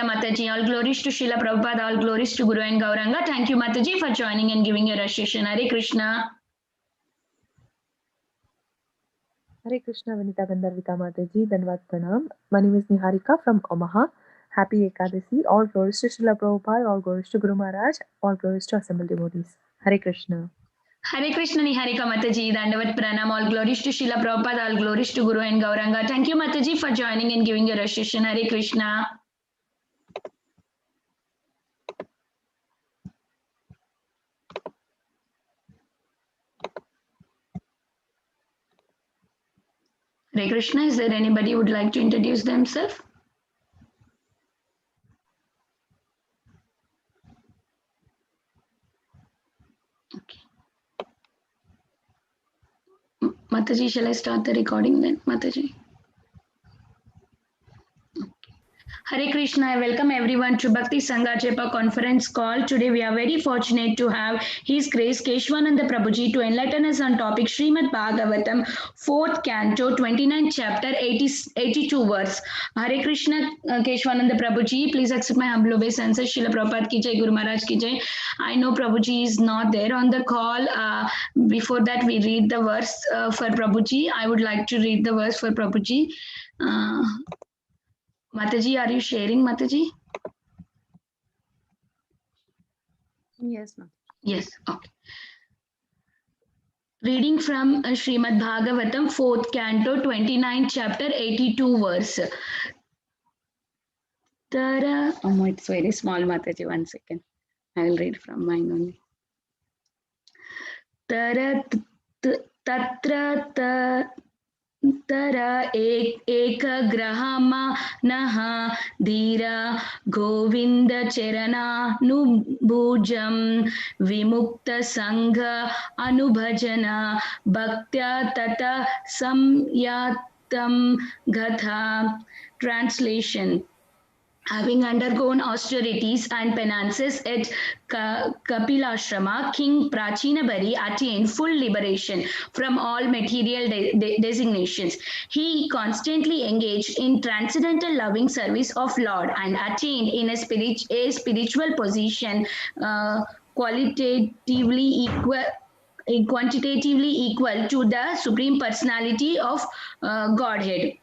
Mataji, all glories to Srila Prabhupada, all glories to Guru and Gauranga. Thank you, Mataji, for joining and giving your association. Hare Krishna. Hare Krishna, Vanita Gandharvika Mataji, Dhanwad Pranam. My name is Niharika from Omaha. Happy Ekadasi. All glories to Srila Prabhupada, all glories to Guru Maharaj, all glories to assembled devotees. Hare Krishna. Hare Krishna Niharika Mataji, Dandavat Pranam, all glories to Srila Prabhupada, all glories to Guru and Gauranga. Thank you, Mataji, for joining and giving your association. Hare Krishna. Hare Krishna, is there anybody who would like to introduce themselves? Okay. Mataji, shall I start the recording then, Mataji? Hare Krishna, I welcome everyone to Bhakti Sangha Japa conference call. Today we are very fortunate to have His Grace Keshavananda Prabhuji to enlighten us on topic Srimad Bhagavatam, 4th canto, 29th chapter, 82 verse. Hare Krishna, Keshavananda Prabhuji, please accept my humble obeisance. Srila Prabhupada ki jai, Guru Maharaj ki jai. I know Prabhuji is not there on the call. Before that we read the verse for Prabhuji. I would like to read the verse for Prabhuji. Mataji, are you sharing, Mataji? Yes, ma'am. Yes, okay. Reading from Srimad Bhagavatam, 4th canto, 29th chapter, 82 verse. Tara. Oh, it's very small, Mataji. 1 second. I will read from mine only. Tara tatra Tara ekagrahama naha dhira govinda charana nubhujam vimukta sangha anubhajana bhaktya tata samyatam gatha. Translation. Having undergone austerities and penances at Kapilashrama, King Prachinabari attained full liberation from all material designations. He constantly engaged in transcendental loving service of Lord and attained in a spiritual position quantitatively equal to the Supreme Personality of Godhead.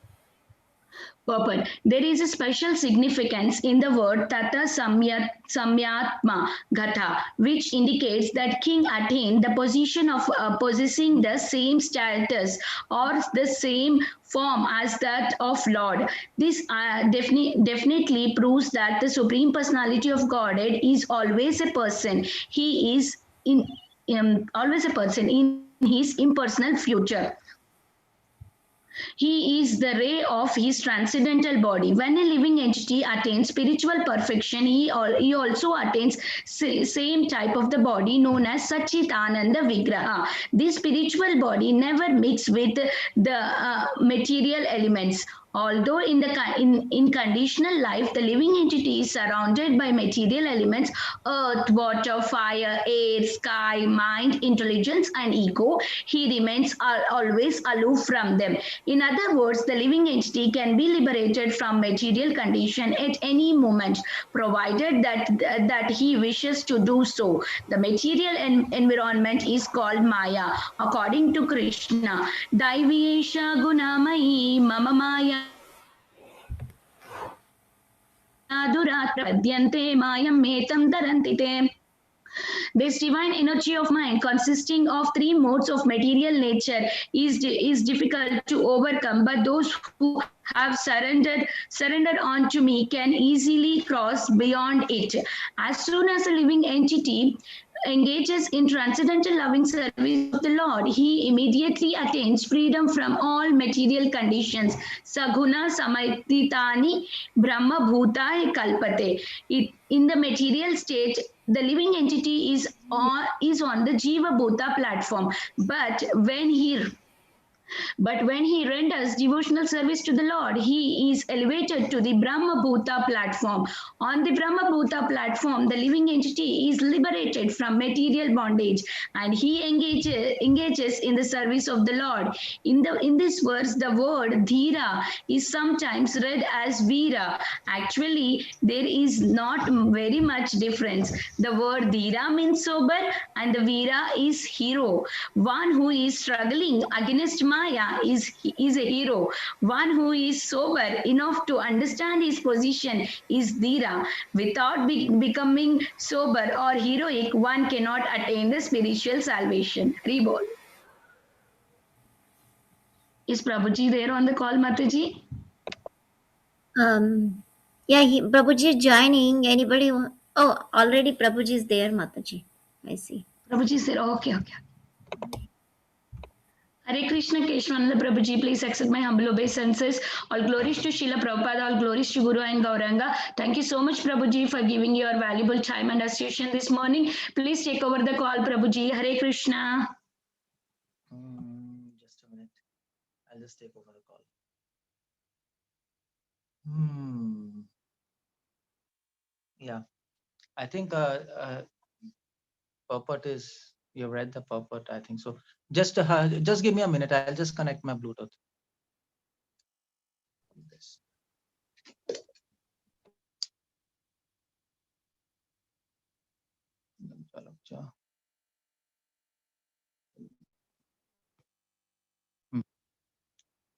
Purport. There is a special significance in the word Tata Samyatma Gatha, which indicates that king attained the position of possessing the same status or the same form as that of Lord. This definitely proves that the Supreme Personality of Godhead is always a person. He is always a person in his impersonal future. He is the ray of his transcendental body. When a living entity attains spiritual perfection, he also attains same type of the body known as Satchit Ananda Vigraha. This spiritual body never mixes with the material elements. Although in conditional life, the living entity is surrounded by material elements, earth, water, fire, air, sky, mind, intelligence, and ego, he remains always aloof from them. In other words, the living entity can be liberated from material condition at any moment, provided that he wishes to do so. The material environment is called Maya. According to Krishna, Daiviyesha Gunamayi Mama Maya This divine energy of mind, consisting of three modes of material nature, is difficult to overcome, but those who have surrendered onto me can easily cross beyond it. As soon as a living entity engages in transcendental loving service of the Lord, he immediately attains freedom from all material conditions. Saguna samaititani brahma bhutai kalpate. In the material state, the living entity is on the Jiva Bhuta platform, but when he But when he renders devotional service to the Lord, he is elevated to the Brahma Bhuta platform. On the Brahma Bhuta platform, the living entity is liberated from material bondage and he engages in the service of the Lord. In this verse, the word dhira is sometimes read as vira. Actually, there is not very much difference. The word dhira means sober and the vira is hero. One who is struggling against Maya is a hero. One who is sober enough to understand his position is dhira. Without becoming sober or heroic, one cannot attain the spiritual salvation. Rebol. Is Prabhuji there on the call, Mataji? Yeah, Prabhuji is joining. Anybody? Oh, already Prabhuji is there, Mataji. I see. Prabhuji said, okay. Hare Krishna, Keshav, Prabhuji, please accept my humble obeisances. All glories to Srila Prabhupada, all glories to Guru and Gauranga. Thank you so much, Prabhuji, for giving your valuable time and association this morning. Please take over the call, Prabhuji. Hare Krishna. Just a minute. I'll just take over the call. Yeah, I think purport is, you read the purport, I think so. Just give me a minute. I'll just connect my Bluetooth. This.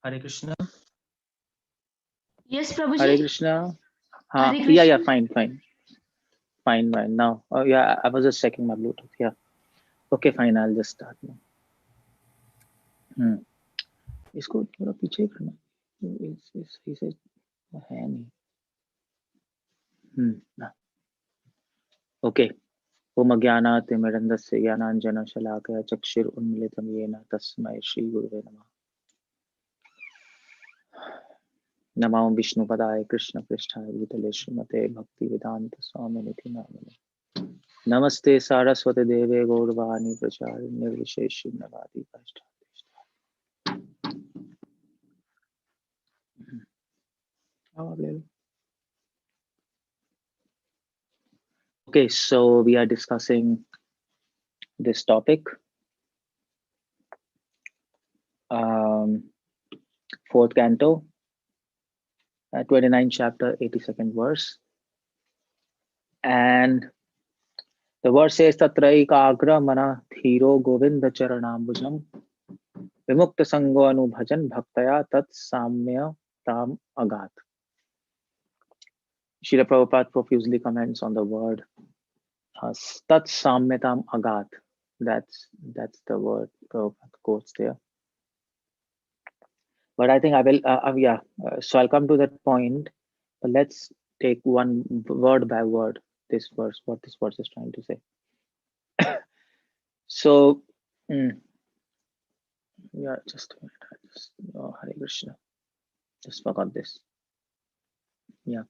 Hare Krishna. Yes, Prabhuji. Hare Krishna. Hare Krishna. Yeah, fine. Now, oh yeah, I was just checking my Bluetooth. Yeah. Okay, fine. I'll just start now. इसको थोड़ा पीछे करना. इसे है नहीं. Okay. ओम अज्ञानातिमिरन्धस्य ज्ञानाञ्जनशलाकया चक्षुरुन्मीलितं येन तस्मै श्रीगुरुवे नमः. नमो विष्णुपदाय कृष्णपृष्ठाय भूतले श्रीमते भक्तिवेदान्त स्वामिनिति नामिने. नमस्ते सारस्वती देवे गौरवाणी प्रचारिण्य विशेषशून्यवादी कष्टाधिष्ठान. Okay, so we are discussing this topic, fourth canto, 29th chapter, 82nd verse, and the verse says, Tatraikagra mana thiro govinda charanambujam vimukta sango anubhajan bhaktaya tat samya tam agat. Srila Prabhupada profusely comments on the word tat samya tam agat. That's the word Prabhupada quotes there. But I think I will, so I'll come to that point, but let's take one word by word, this verse, what this verse is trying to say. So, yeah, just a minute. Hare Krishna. Just forgot this. Yeah.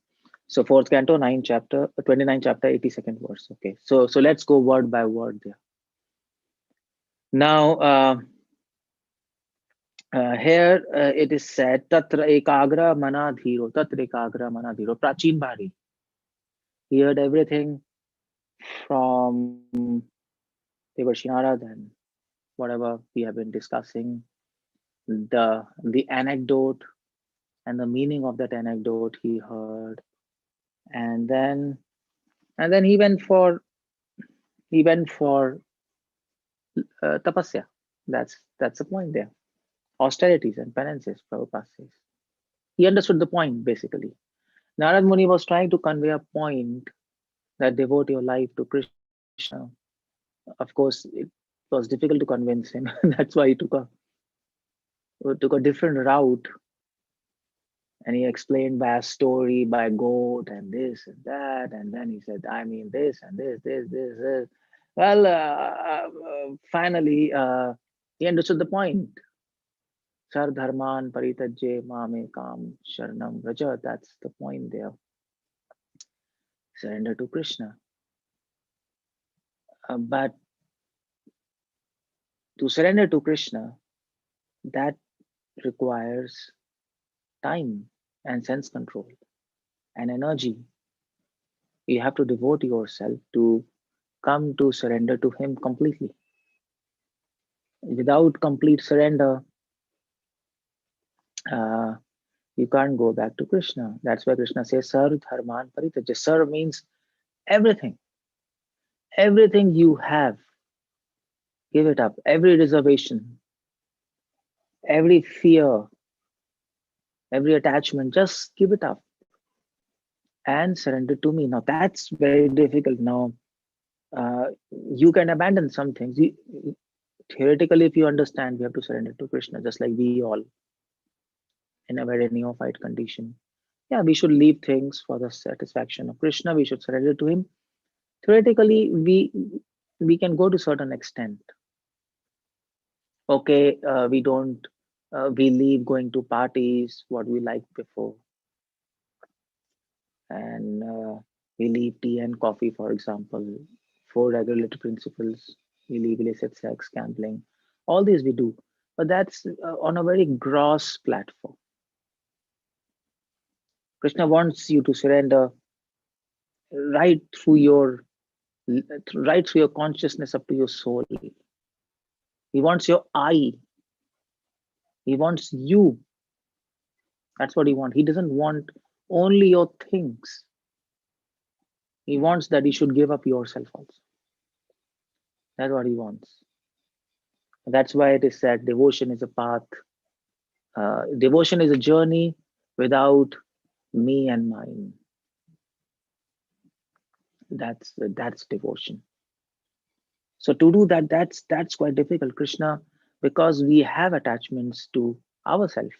So fourth canto, 29th chapter, 82nd verse. Okay. So let's go word by word there. Now, here it is said, Tatra ekagra mana dhiro, Tatra ekagra mana dhiro, Prachin Bhari. He heard everything from Devarshi Narad and whatever we have been discussing, the anecdote and the meaning of that anecdote he heard, and then he went for tapasya. That's the point there. Austerities and penances, Prabhupada says. He understood the point basically. Narad Muni was trying to convey a point that devote your life to Krishna. Of course, it was difficult to convince him. That's why he took a different route, and he explained by a story, by goat and this and that, and then he said, I mean this and this. Well, finally, he understood the point. Sar dharman paritajye mame kam sharanam vraja. That's the point there. Surrender to Krishna. But to surrender to Krishna, that requires time and sense control and energy. You have to devote yourself to come to surrender to Him completely. Without complete surrender, uh, you can't go back to Krishna. That's why Krishna says, Sar Dharman Paritaja. Sar means everything. Everything you have, give it up. Every reservation, every fear, every attachment, just give it up and surrender to me. Now that's very difficult. Now you can abandon some things. Theoretically, if you understand, we have to surrender to Krishna, just like we all in a very neophyte condition. Yeah, we should leave things for the satisfaction of Krishna. We should surrender to Him. Theoretically, we can go to certain extent. Okay, we don't. We leave going to parties, what we liked before, and we leave tea and coffee, for example. 4 regulatory principles. We leave illicit sex, gambling. All these we do, but that's on a very gross platform. Krishna wants you to surrender right through your consciousness up to your soul. He wants your I. He wants you. That's what he wants. He doesn't want only your things. He wants that you should give up yourself also. That's what he wants. That's why it is said devotion is a path. Devotion is a journey without me and mine. That's devotion. So to do that, that's quite difficult, Krishna, because we have attachments to ourselves.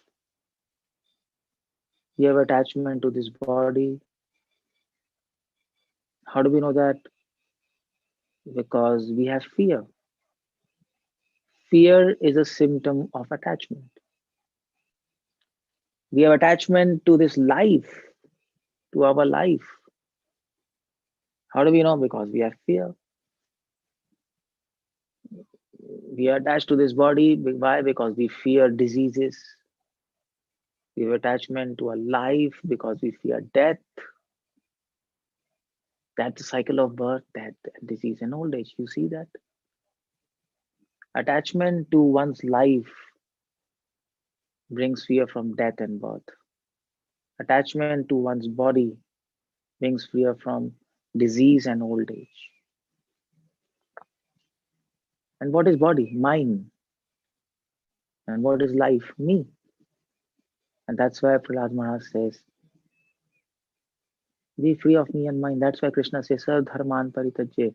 We have attachment to this body. How do we know that? Because we have fear. Fear is a symptom of attachment. We have attachment to this life, to our life. How do we know? Because we have fear. We are attached to this body. Why? Because we fear diseases. We have attachment to a life because we fear death. That's the cycle of birth, death, disease, and old age. You see that? Attachment to one's life brings fear from death and birth. Attachment to one's body brings fear from disease and old age. And what is body? Mine. And what is life? Me. And that's why Prahlad Maharaj says, be free of me and mine. That's why Krishna says, Sar Dharman Paritajye.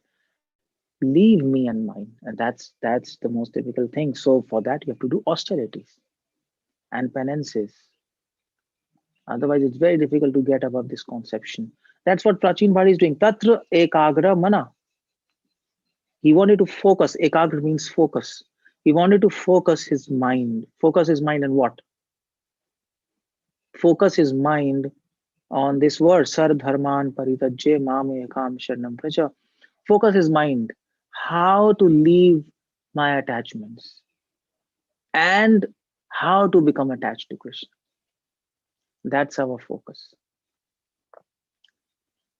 Leave me and mine. And that's the most difficult thing. So for that, you have to do austerities and penances. Otherwise, it's very difficult to get above this conception. That's what Prachin Bhari is doing. Tatra ekagra mana. He wanted to focus. Ekagra means focus. He wanted to focus his mind. Focus his mind on what? Focus his mind on this word, Sar Dharman Paritajye Mam Ekam Sharanam Praja. Focus his mind. How to leave my attachments and how to become attached to Krishna. That's our focus.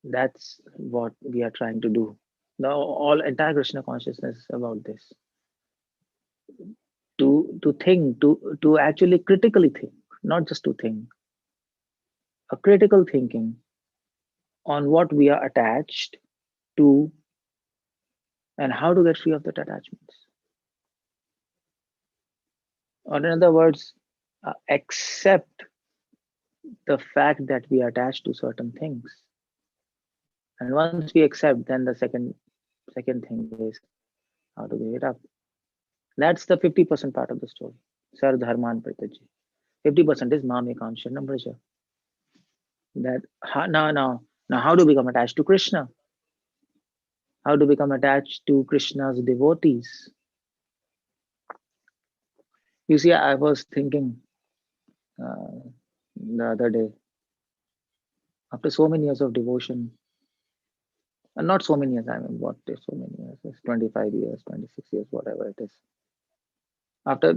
That's what we are trying to do. The entire Krishna consciousness is about this. To think, to actually critically think, not just to think. A critical thinking on what we are attached to and how to get free of that attachments. Or in other words, accept the fact that we are attached to certain things. And once we accept, then the second thing is how to give it up. That's the 50% part of the story. Sar Dharman Paritajye. 50% is Mam Ekam Sharanam Praja. That now how to become attached to Krishna? How to become attached to Krishna's devotees? You see, I was thinking the other day, after so many years of devotion, and not so many years, I mean, what is so many years? It's 25 years, 26 years, whatever it is. After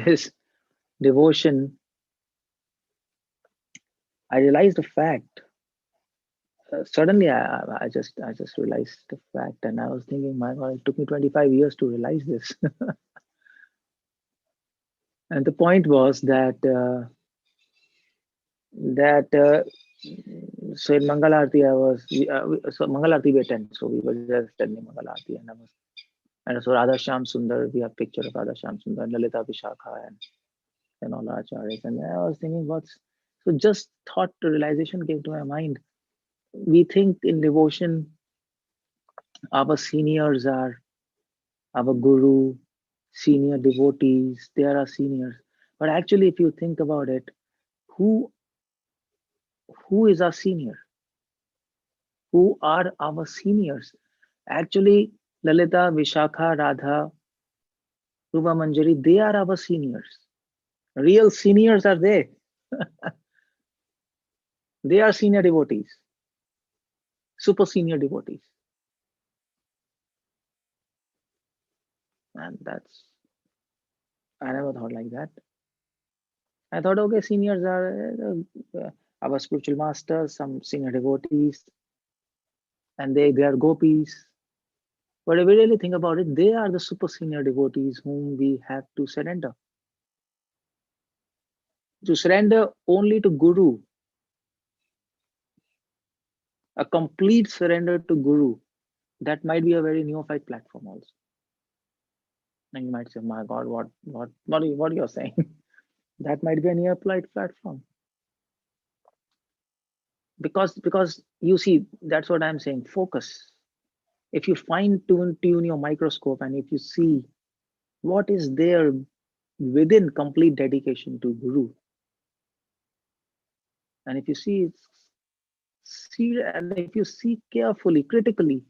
this, devotion, I realized the fact. Suddenly, I just realized the fact, and I was thinking, my God, it took me 25 years to realize this. And the point was that so in Mangal Aarti, so Mangal Aarti we attend, so we were just attending Mangal Aarti, and so Radha Shyam Sundar, we have picture of Radha Shyam Sundar, Lalita Vishakha, and all our acharyas, and I was thinking, so just thought, the realization came to my mind. We think in devotion, our seniors are our guru, senior devotees, they are our seniors. But actually, if you think about it, who is our senior? Who are our seniors? Actually, Lalita, Vishakha, Radha, Rupa Manjari, they are our seniors. Real seniors are they. They are senior devotees, super senior devotees. And I never thought like that. I thought, okay, seniors are our spiritual masters, some senior devotees, and they are gopis. But if we really think about it, they are the super senior devotees whom we have to surrender. To surrender only to Guru, a complete surrender to Guru, that might be a very neophyte platform also. And you might say, my God, what are you saying? That might be a neophyte platform. Because you see, that's what I'm saying, focus. If you tune your microscope, and if you see what is there within complete dedication to Guru, and if you see carefully, critically,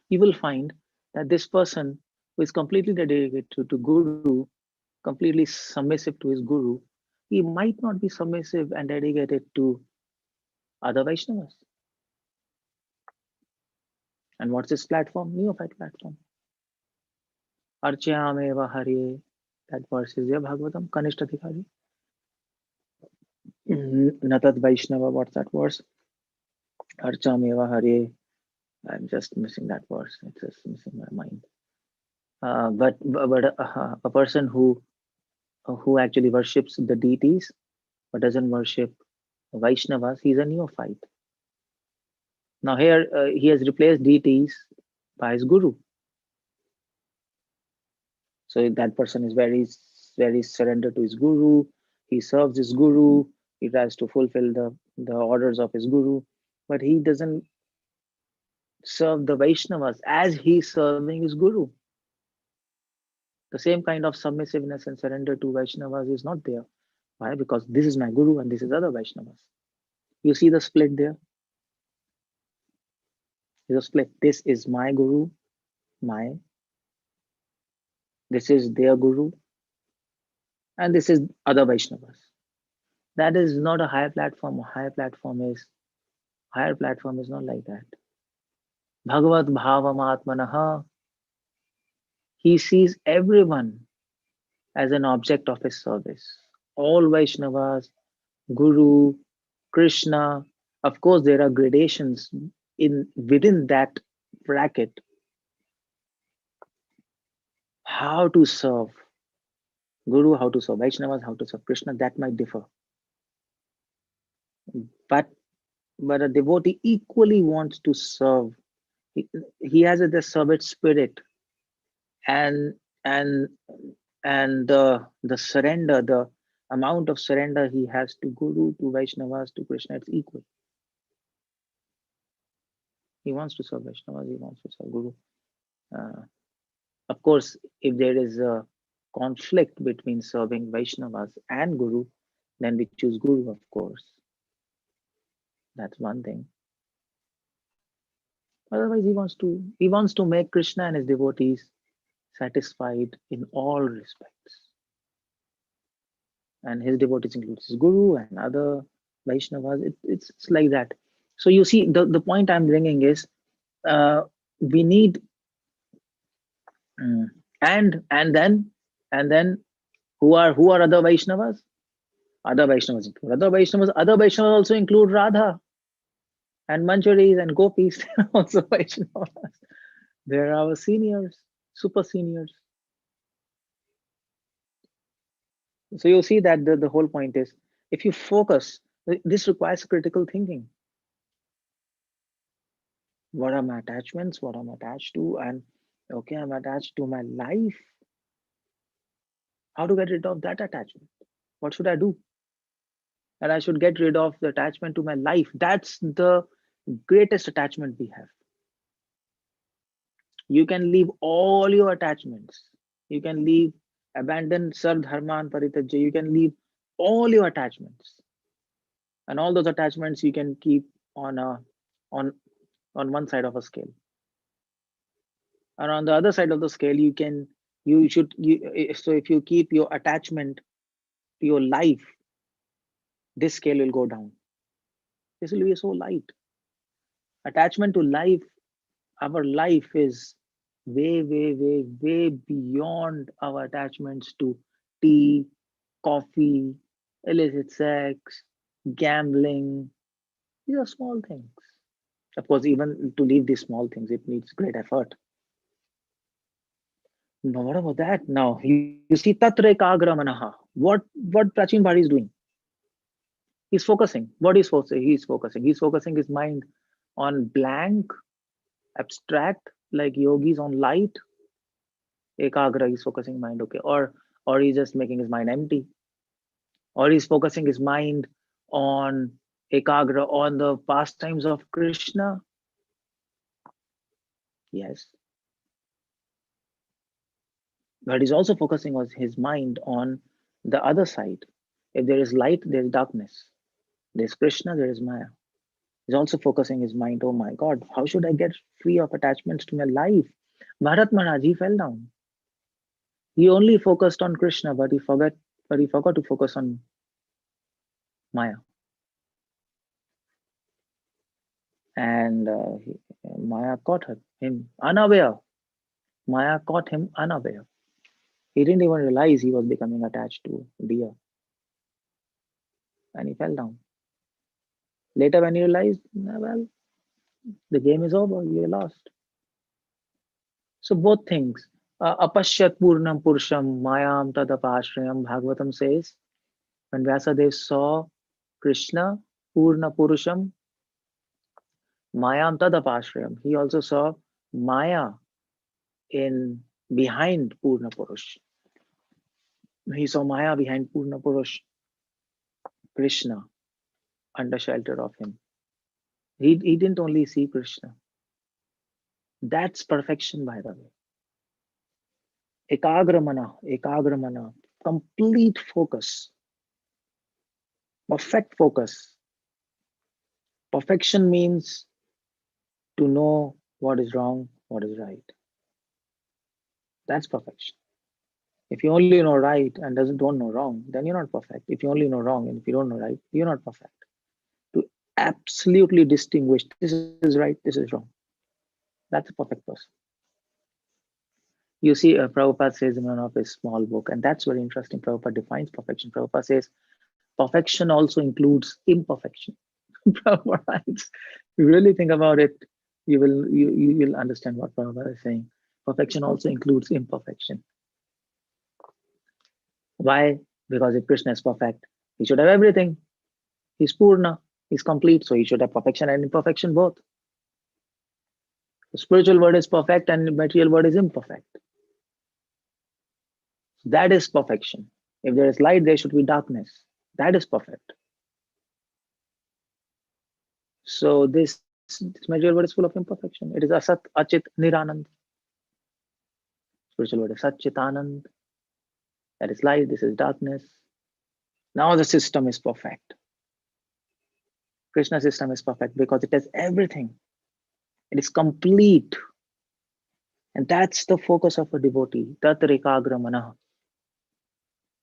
you will find that this person who is completely dedicated to Guru, completely submissive to his Guru, he might not be submissive and dedicated to other Vaishnavas. And what's this platform? Neophyte platform. Archayameva Hare. That verse is there, Bhagavatam, Kanishtathikari. Natad Vaishnava, what's that verse? Archayameva Hare. I'm just missing that verse. It's just missing my mind. But a person who actually worships the deities but doesn't worship Vaishnavas, he's a neophyte. Now here he has replaced deities by his Guru. So that person is very, very surrendered to his Guru. He serves his Guru. He tries to fulfill the orders of his Guru, but he doesn't serve the Vaishnavas as he's serving his Guru. The same kind of submissiveness and surrender to Vaishnavas is not there. Why? Because this is my Guru and this is other Vaishnavas. You see the split there? There's a split. This is my Guru, this is their Guru, and this is other Vaishnavas. That is not a higher platform. Higher platform is not like that. Bhagavat Bhavam Atmanaha. He sees everyone as an object of his service. All Vaishnavas, Guru, Krishna. Of course, there are gradations within that bracket. How to serve Guru, how to serve Vaishnavas, how to serve Krishna, that might differ. But a devotee equally wants to serve. He has a servant spirit, and the surrender, the amount of surrender he has to Guru, to Vaishnavas, to Krishna, it's equal. He wants to serve Vaishnavas, he wants to serve Guru. Of course, if there is a conflict between serving Vaishnavas and Guru, then we choose Guru, of course. That's one thing. Otherwise, he wants to make Krishna and his devotees satisfied in all respects. And his devotees includes his Guru and other Vaishnavas. It's like that. So you see, the point I'm bringing is we need and then who are other Vaishnavas? Other Vaishnavas include other Vaishnavas. Other Vaishnavas also include Radha and Manjaris and Gopis. They are also Vaishnavas. They're our seniors, super seniors. So you see that the whole point is, if you focus, this requires critical thinking. What are my attachments? What I'm attached to? And okay, I'm attached to my life. How to get rid of that attachment? What should I do? And I should get rid of the attachment to my life. That's the greatest attachment we have. You can leave all your attachments. You can leave, abandon Sardharman Paritajya. You can leave all your attachments. And all those attachments you can keep on one side of a scale. And on the other side of the scale, so if you keep your attachment to your life, this scale will go down. This will be so light. Attachment to life, our life is way beyond our attachments to tea, coffee, illicit sex, gambling. These are small things. Of course, even to leave these small things, it needs great effort. Now, what about that? Now, you see, Tatra Ekagra Manaha. What Prachin Bhari is doing? He's focusing. What is focusing? He's focusing. He's focusing his mind on blank, abstract, like yogis on light. Ekagra, he's focusing mind, okay. Or he's just making his mind empty. Or he's focusing his mind on Ekagra, on the pastimes of Krishna. Yes. But he's also focusing on his mind on the other side. If there is light, there is darkness. There's Krishna, there is Maya. He's also focusing his mind, oh my God, how should I get free of attachments to my life? Bharat Maharaj, he fell down. He only focused on Krishna, but he forgot to focus on Maya. And Maya caught him unaware. Maya caught him unaware. He didn't even realize he was becoming attached to deer. And he fell down. Later, when he realized, well, the game is over, you lost. So both things. Apashyat Purnam Purusham Mayam Tadapashrayam, Bhagavatam says, when Vyasadeva saw Krishna, Purna Purusham, Mayam Tadapashrayam, he also saw Maya in behind Purna Purush. He saw Maya behind Purna Purush, Krishna, under shelter of him. He didn't only see Krishna. That's perfection, by the way. Ekagramana, complete focus, perfect focus. Perfection means to know what is wrong, what is right. That's perfection. If you only know right and don't know wrong, then you're not perfect. If you only know wrong and if you don't know right, you're not perfect. To absolutely distinguish, this is right, this is wrong. That's a perfect person. You see, Prabhupada says in one of his small book, and that's very interesting. Prabhupada defines perfection. Prabhupada says, perfection also includes imperfection. Prabhupada writes, if you really think about it, you will understand what Prabhupada is saying. Perfection also includes imperfection. Why? Because if Krishna is perfect, he should have everything. He's Purna, he's complete, so he should have perfection and imperfection both. The spiritual world is perfect and the material world is imperfect. That is perfection. If there is light, there should be darkness. That is perfect. So this material world is full of imperfection. It is Asat, Achit, Niranand. Spiritual world is Sat, Chit, Anand. That is light, this is darkness. Now the system is perfect. Krishna system is perfect because it has everything. It is complete. And that's the focus of a devotee. Tat Rekagra Manaha.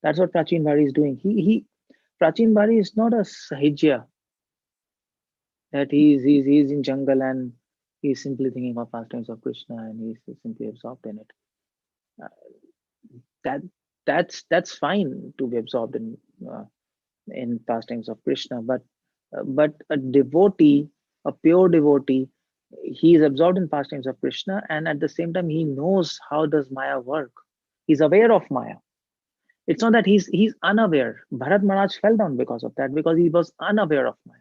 That's what Prachin Bhari is doing. Prachin Bhari is not a sahijya. That he's in jungle and he's simply thinking of pastimes of Krishna and he's simply absorbed in it. That's fine to be absorbed in in pastimes of Krishna. But a devotee, a pure devotee, he is absorbed in pastimes of Krishna, and at the same time he knows how does Maya work. He's aware of Maya. It's not that he's unaware. Bharat Maharaj fell down because of that, because he was unaware of Maya.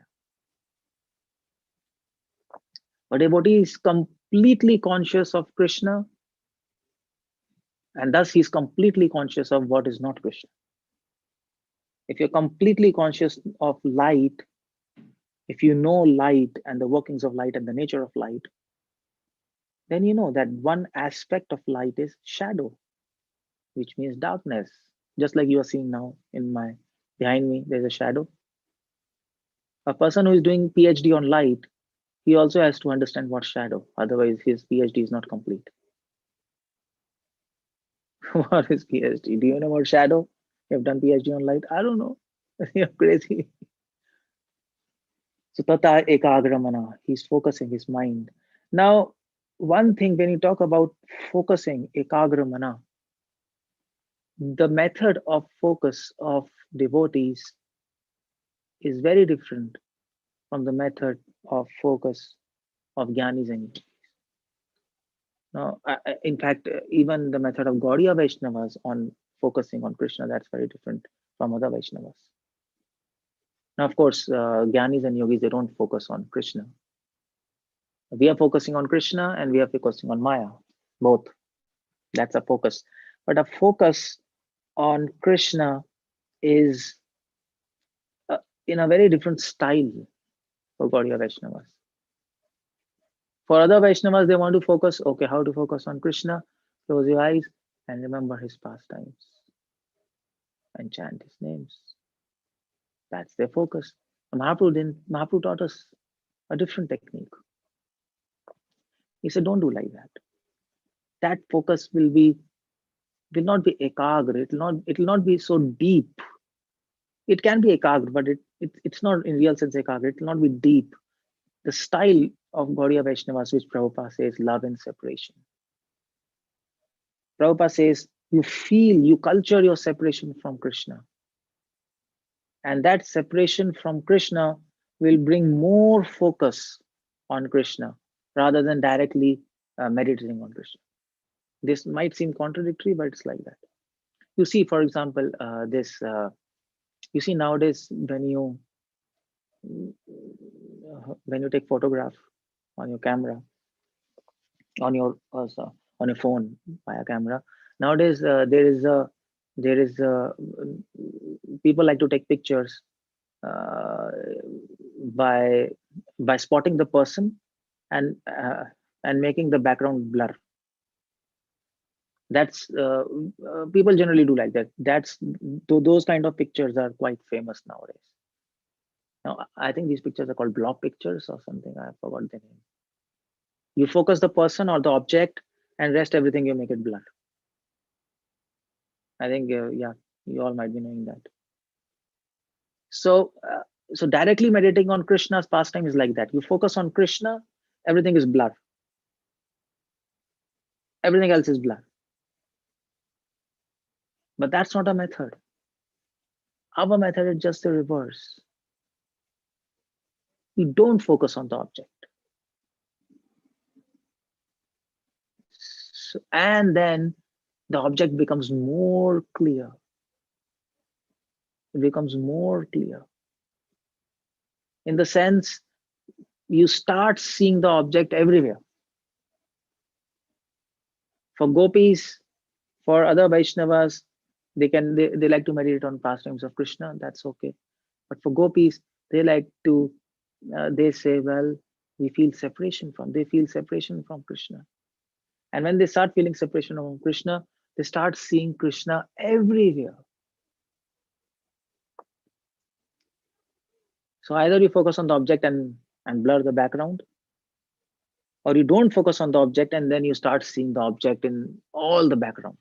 A devotee is completely conscious of Krishna, and thus he's completely conscious of what is not Krishna. If you're completely conscious of light, if you know light and the workings of light and the nature of light, then you know that one aspect of light is shadow, which means darkness. Just like you are seeing now behind me, there's a shadow. A person who is doing PhD on light, he also has to understand what shadow. Otherwise, his PhD is not complete. What is PhD? Do you know what shadow? You have done PhD on light? I don't know. You're crazy. So tata ekagramana, he's focusing his mind. Now, one thing when you talk about focusing ekagramana, the method of focus of devotees is very different from the method of focus of jnanis and yogis. Now, in fact, even the method of Gaudiya Vaishnavas on focusing on Krishna, that's very different from other Vaishnavas. Now, of course, jnanis and yogis, they don't focus on Krishna. We are focusing on Krishna and we are focusing on Maya, both. That's a focus. But a focus on Krishna is in a very different style for Gaudiya Vaishnavas. For other Vaishnavas, they want to focus, okay, how to focus on Krishna? Close your eyes and remember his pastimes and chant his names. That's their focus. Mahaprabhu taught us a different technique. He said, don't do like that. That focus will not be ekagra. It will not be so deep. It can be ekagra, but it's not in real sense ekagra. It will not be deep. The style of Gaudiya Vaishnavas, which Prabhupada says, love and separation. Prabhupada says, you culture your separation from Krishna. And that separation from Krishna will bring more focus on Krishna rather than directly meditating on Krishna. This might seem contradictory, but it's like that. You see, for example, you see nowadays when you take photograph on your camera, on your phone via camera, nowadays there is people like to take pictures by spotting the person and making the background blur. That's people generally do like that. Those kind of pictures are quite famous nowadays. Now, I think these pictures are called block pictures or something. I forgot the name. You focus the person or the object, and rest everything you make it blur. I think yeah, you all might be knowing that. So directly meditating on Krishna's pastime is like that. You focus on Krishna, everything is blur. Everything else is blur. But that's not a method. Our method is just the reverse. You don't focus on the object. And then the object becomes more clear. It becomes more clear. In the sense, you start seeing the object everywhere. For gopis, for other Vaishnavas, they like to meditate on pastimes of Krishna. That's okay. But for gopis, they like to, they say, well, they feel separation from Krishna. And when they start feeling separation from Krishna, they start seeing Krishna everywhere. So either you focus on the object and blur the background, or you don't focus on the object and then you start seeing the object in all the background.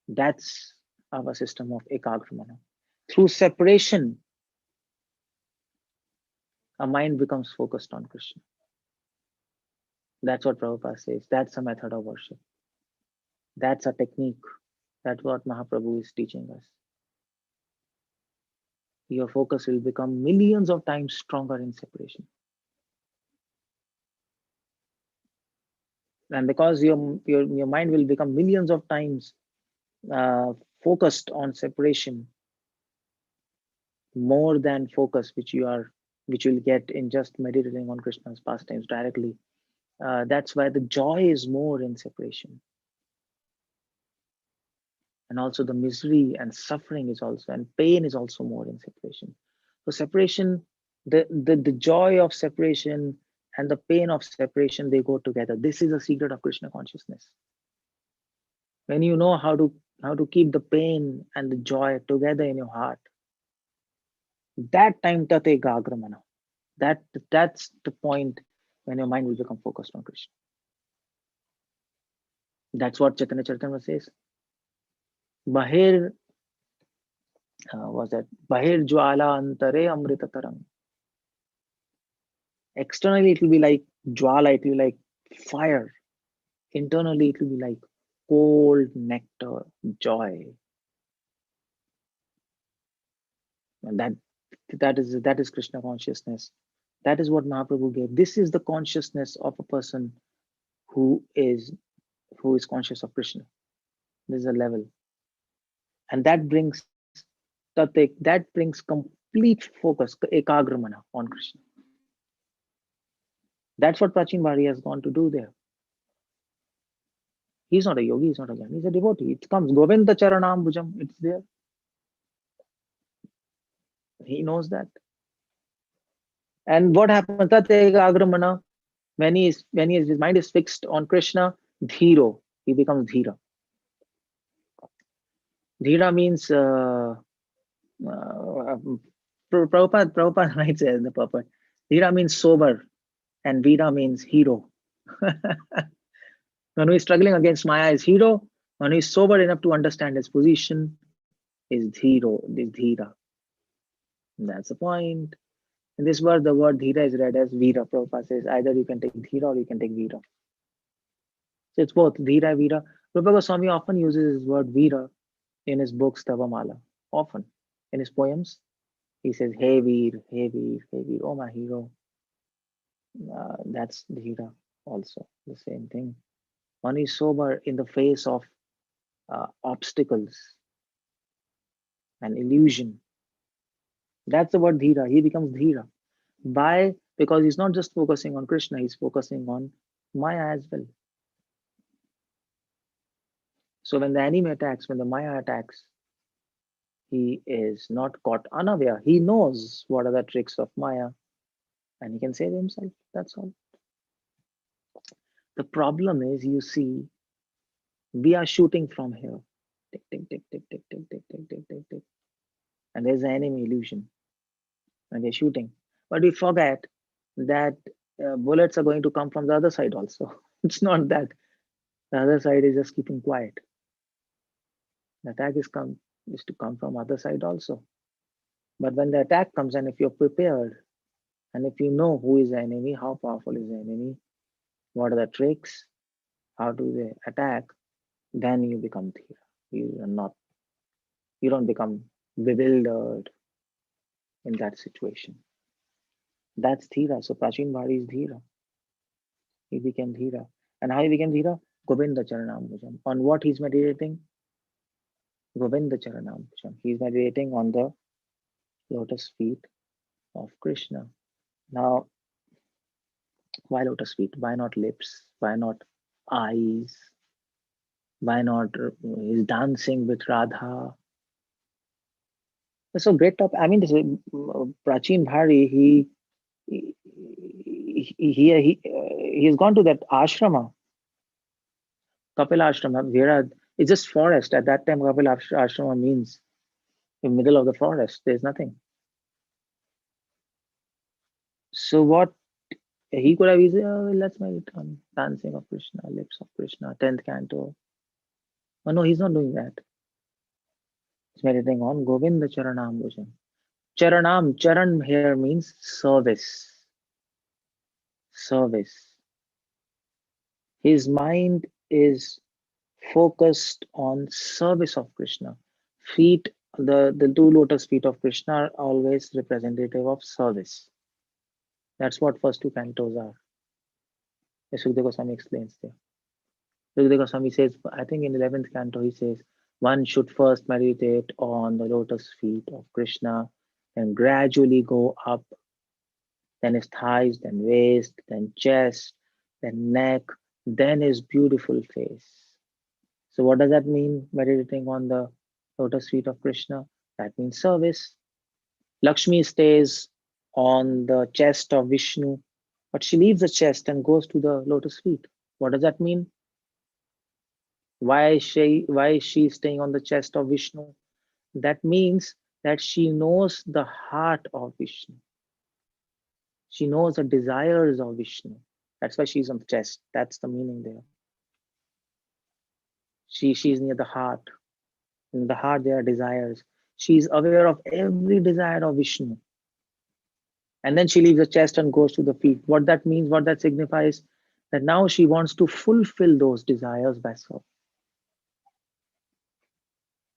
That's our system of ekagramana. Through separation, our mind becomes focused on Krishna. That's what Prabhupada says. That's a method of worship. That's a technique. That's what Mahaprabhu is teaching us. your focus will become millions of times stronger in separation. And because your mind will become millions of times focused on separation, more than focus which you'll get in just meditating on Krishna's pastimes directly. That's why the joy is more in separation. And also the misery and suffering is also, and pain is also more in separation. So separation, the joy of separation and the pain of separation, they go together. This is a secret of Krishna consciousness. When you know how to keep the pain and the joy together in your heart, that time tate gagramana. That's the point when your mind will become focused on Krishna. That's what Chaitanya Charitamrita says. Bahir was that Bahir Jwala Antare Amrita Tarang. Externally it will be like Jwala, it will be like fire. Internally it will be like cold nectar, joy. And that is Krishna consciousness. That is what Mahaprabhu gave. This is the consciousness of a person who is conscious of Krishna. This is a level. And that brings complete focus, ekagramana on Krishna. That's what Prachin Bhari has gone to do there. He's not a yogi, he's not a jnani, he's a devotee. It comes, Govinda Charanam Bhujam, it's there. He knows that. And what happens? Tat ekagramana, when his mind is fixed on Krishna, dhiro, he becomes dhira. Dhira means Prabhupada writes in the purport. Dhira means sober, and Veera means hero. When he's struggling against Maya is hero. When he's sober enough to understand his position is dhira. That's the point. In this word, the word dhira is read as Veera. Prabhupada says either you can take dhira or you can take Veera. So it's both dhira, Veera. Prabhupada Goswami often uses his word Veera in his books Tavamala. Often. In his poems, he says, hey Veer, hey Veer, hey Veer, oh my hero. That's dhira also, the same thing. One is sober in the face of obstacles and illusion. That's the word dhira. He becomes dhira. Because he's not just focusing on Krishna, he's focusing on Maya as well. So when the enemy attacks, when the Maya attacks, he is not caught unaware. He knows what are the tricks of Maya and he can save himself. That's all. The problem is, you see, we are shooting from here. Tick, tick, tick, tick, tick, tick, tick, tick, tick, tick, tick. And there's an enemy illusion. And they're shooting. But we forget that bullets are going to come from the other side also. It's not that the other side is just keeping quiet. The attack is to come from other side also. But when the attack comes, and if you're prepared, and if you know who is the enemy, how powerful is the enemy, what are the tricks, how do they attack, then you become dhira. You don't become bewildered in that situation. That's dhira. So Prachin Bhari is dhira. He became dhira. And how he became dhira? Govinda Charanam Bhujam. On what he's meditating? Govinda Charanam Bhujam. He's meditating on the lotus feet of Krishna. Now, why lotus feet? Why not lips? Why not eyes? Why not he's dancing with Radha? That's a great topic. I mean, this Prachin Bhari, he's gone to that ashrama, Kapila ashrama, where it's just forest. At that time, Kapila ashrama means in the middle of the forest. There's nothing. So what he could have easily, let's meditate on dancing of Krishna, lips of Krishna, 10th canto. Oh, no, he's not doing that. He's meditating on Govinda Charanam Bhujam. Charan here means service. Service. His mind is focused on service of Krishna. Feet the two lotus feet of Krishna are always representative of service. That's what first two cantos are. As Sukadeva Goswami explains there. Sukadeva Goswami says, I think in 11th canto, he says, one should first meditate on the lotus feet of Krishna and gradually go up, then his thighs, then waist, then chest, then neck, then his beautiful face. So what does that mean, meditating on the lotus feet of Krishna? That means service. Lakshmi stays on the chest of Vishnu, but she leaves the chest and goes to the lotus feet. What does that mean? Why is she staying on the chest of Vishnu? That means that she knows the heart of Vishnu. She knows the desires of Vishnu. That's why she's on the chest. That's the meaning there. She's near the heart. In the heart there are desires. She's aware of every desire of Vishnu. And then she leaves the chest and goes to the feet. What that means, what that signifies, that now she wants to fulfill those desires by herself.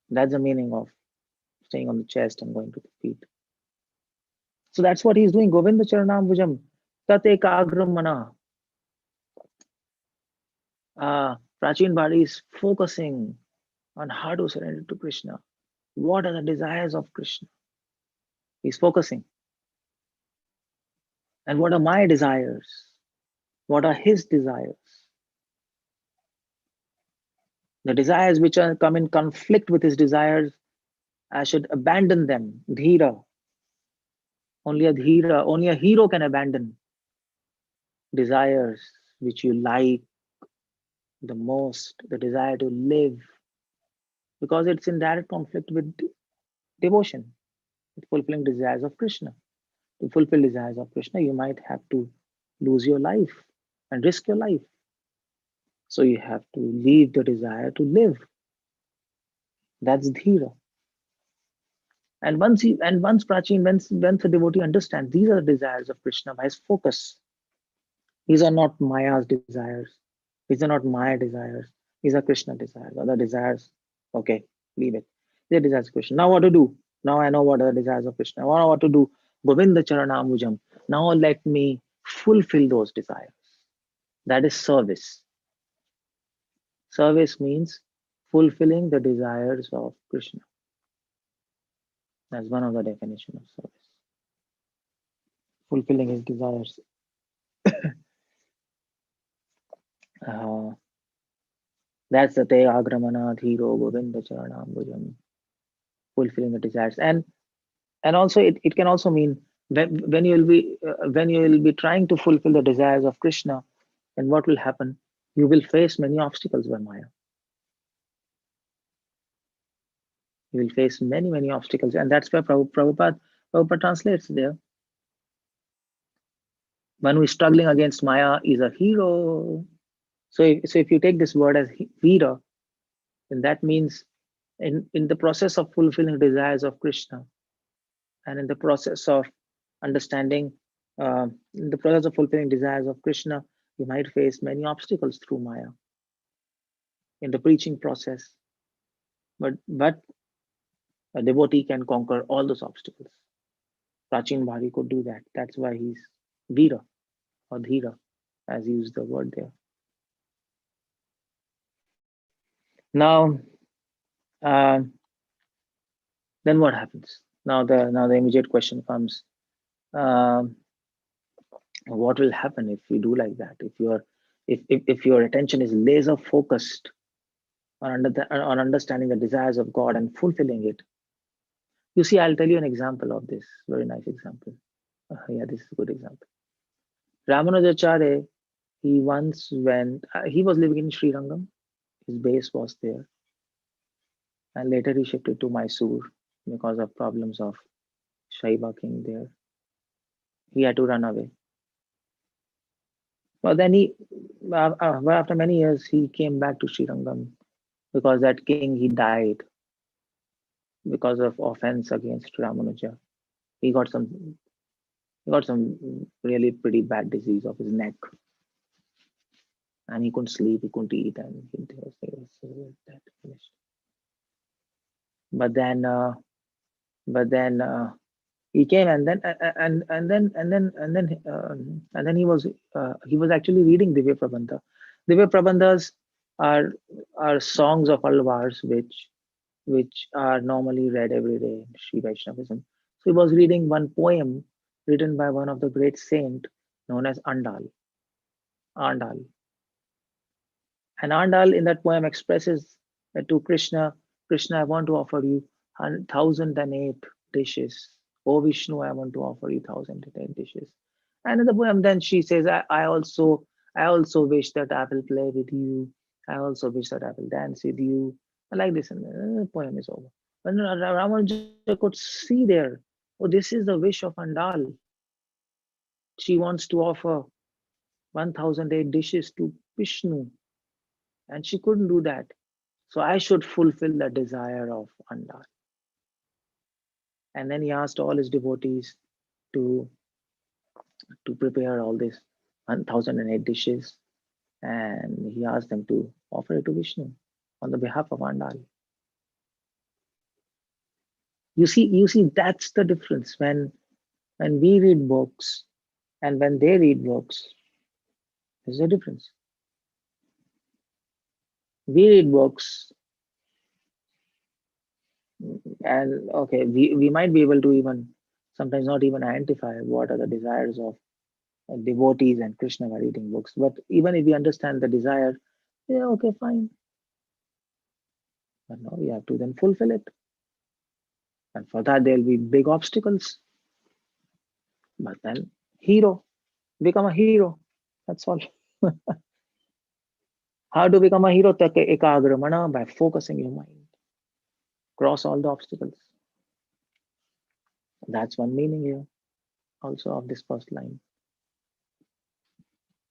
That's the meaning of staying on the chest and going to the feet. So that's what he's doing. Govinda Charanam Bhujam Tat Ekagram Mana. Prachin Bhari is focusing on how to surrender to Krishna. What are the desires of Krishna? He's focusing. And what are my desires? What are his desires? The desires which come in conflict with his desires, I should abandon them. Dhira. Only a hero can abandon desires which you like the most, the desire to live, because it's in direct conflict with devotion, with fulfilling desires of Krishna. To fulfill desires of Krishna, you might have to lose your life and risk your life. So you have to leave the desire to live. That's dhira. And once Prachin, once a devotee understands these are the desires of Krishna by his focus, these are not Maya's desires, these are not my desires, these are Krishna desires. Other desires, okay, leave it. These are desires of Krishna. Now what to do? Now I know what are the desires of Krishna. I know what to do. Govinda Charanamujam. Now let me fulfill those desires. That is service. Service means fulfilling the desires of Krishna. That's one of the definitions of service. Fulfilling his desires. That's the Te Agramana Dhiro Govinda Charanambujam. Fulfilling the desires. And also it can also mean when you will be trying to fulfill the desires of Krishna, then what will happen? You will face many obstacles by Maya. You will face many obstacles, and that's why Prabhupada translates there. One who is struggling against Maya is a hero. So if you take this word as Veera, then that means in the process of fulfilling the desires of Krishna, and in the process of understanding, in the process of fulfilling desires of Krishna, you might face many obstacles through Maya in the preaching process. But a devotee can conquer all those obstacles. Prachin Bhari could do that. That's why he's Veera or Dhira, as used the word there. Now, then what happens? Now the immediate question comes: what will happen if you do like that? If your attention is laser focused on understanding the desires of God and fulfilling it. You see, I'll tell you an example of this. Very nice example. Yeah, this is a good example. Ramanujacharya, he once went. He was living in Srirangam. His base was there, and later he shifted to Mysore because of problems of Shaiva king there. He had to run away. But then after many years, he came back to Srirangam because that king, he died because of offense against Ramanuja. He got some really pretty bad disease of his neck, and he couldn't sleep, he couldn't eat, and he was that finished. But then But then he came, and then he was actually reading Divya Prabandha. Divya Prabandhas are songs of Alvars which are normally read every day in Sri Vaishnavism. So he was reading one poem written by one of the great saint known as Andal. Andal. And Andal in that poem expresses to Krishna, Krishna, I want to offer you 1,008 dishes. Oh Vishnu, I want to offer you 1,008 dishes. And in the poem, then she says, I also wish that I will play with you. I also wish that I will dance with you. And like this, and the poem is over. When Ramanuja could see there, oh, this is the wish of Andal. She wants to offer 1,008 dishes to Vishnu, and she couldn't do that. So I should fulfill the desire of Andal. And then he asked all his devotees to prepare all these 1,008 dishes, and he asked them to offer it to Vishnu on the behalf of Andal. You see, that's the difference when we read books and when they read books. There's a difference. We read books, and okay, we might be able to even sometimes not even identify what are the desires of devotees and Krishna by reading books. But even if we understand the desire, yeah, okay, fine. But no, we have to then fulfill it. And for that, there'll be big obstacles. But then, hero, become a hero. That's all. How to become a hero? Ekagramana, by focusing your mind. Cross all the obstacles. That's one meaning here also of this first line.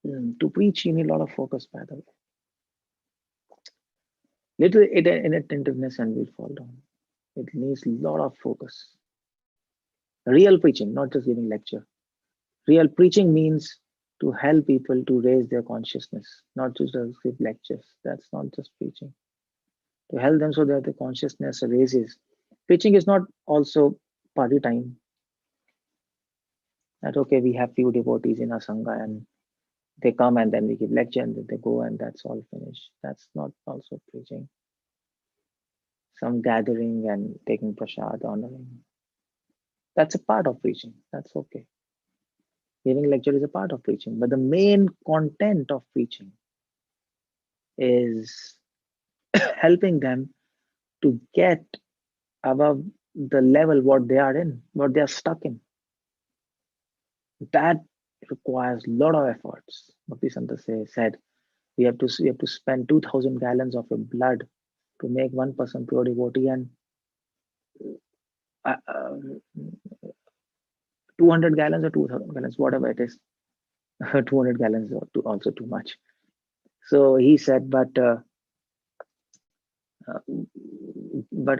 To preach, you need a lot of focus, by the way. Little inattentiveness and we'll fall down. It needs a lot of focus. Real preaching, not just giving lecture. Real preaching means to help people to raise their consciousness, not just give lectures. That's not just preaching. To help them so that the consciousness raises. Preaching is not also party time. That okay, we have few devotees in our sangha and they come and then we give lecture and then they go and that's all finished. That's not also preaching. Some gathering and taking prasad, honoring. That's a part of preaching. That's okay. Giving lecture is a part of preaching, but the main content of preaching is helping them to get above the level what they are in, what they are stuck in. That requires a lot of efforts. Bhakti Santa said, we have to spend 2,000 gallons of your blood to make one person pure devotee, and 200 gallons or 2,000 gallons, whatever it is. 200 gallons is also too much. So he said, but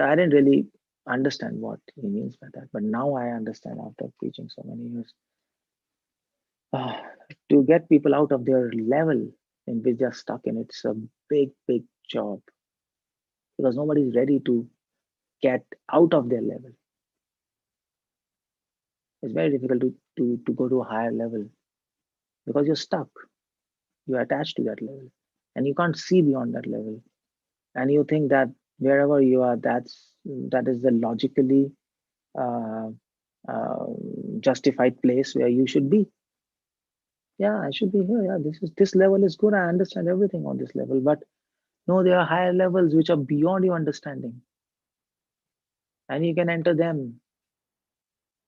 I didn't really understand what he means by that. But now I understand after preaching so many years. To get people out of their level in which they're stuck in, it's a big, big job. Because nobody's ready to get out of their level. It's very difficult to go to a higher level because you're stuck. You're attached to that level and you can't see beyond that level. And you think that wherever you are, that is the logically justified place where you should be. Yeah, I should be here. Yeah, this level is good. I understand everything on this level. But no, there are higher levels which are beyond your understanding. And you can enter them,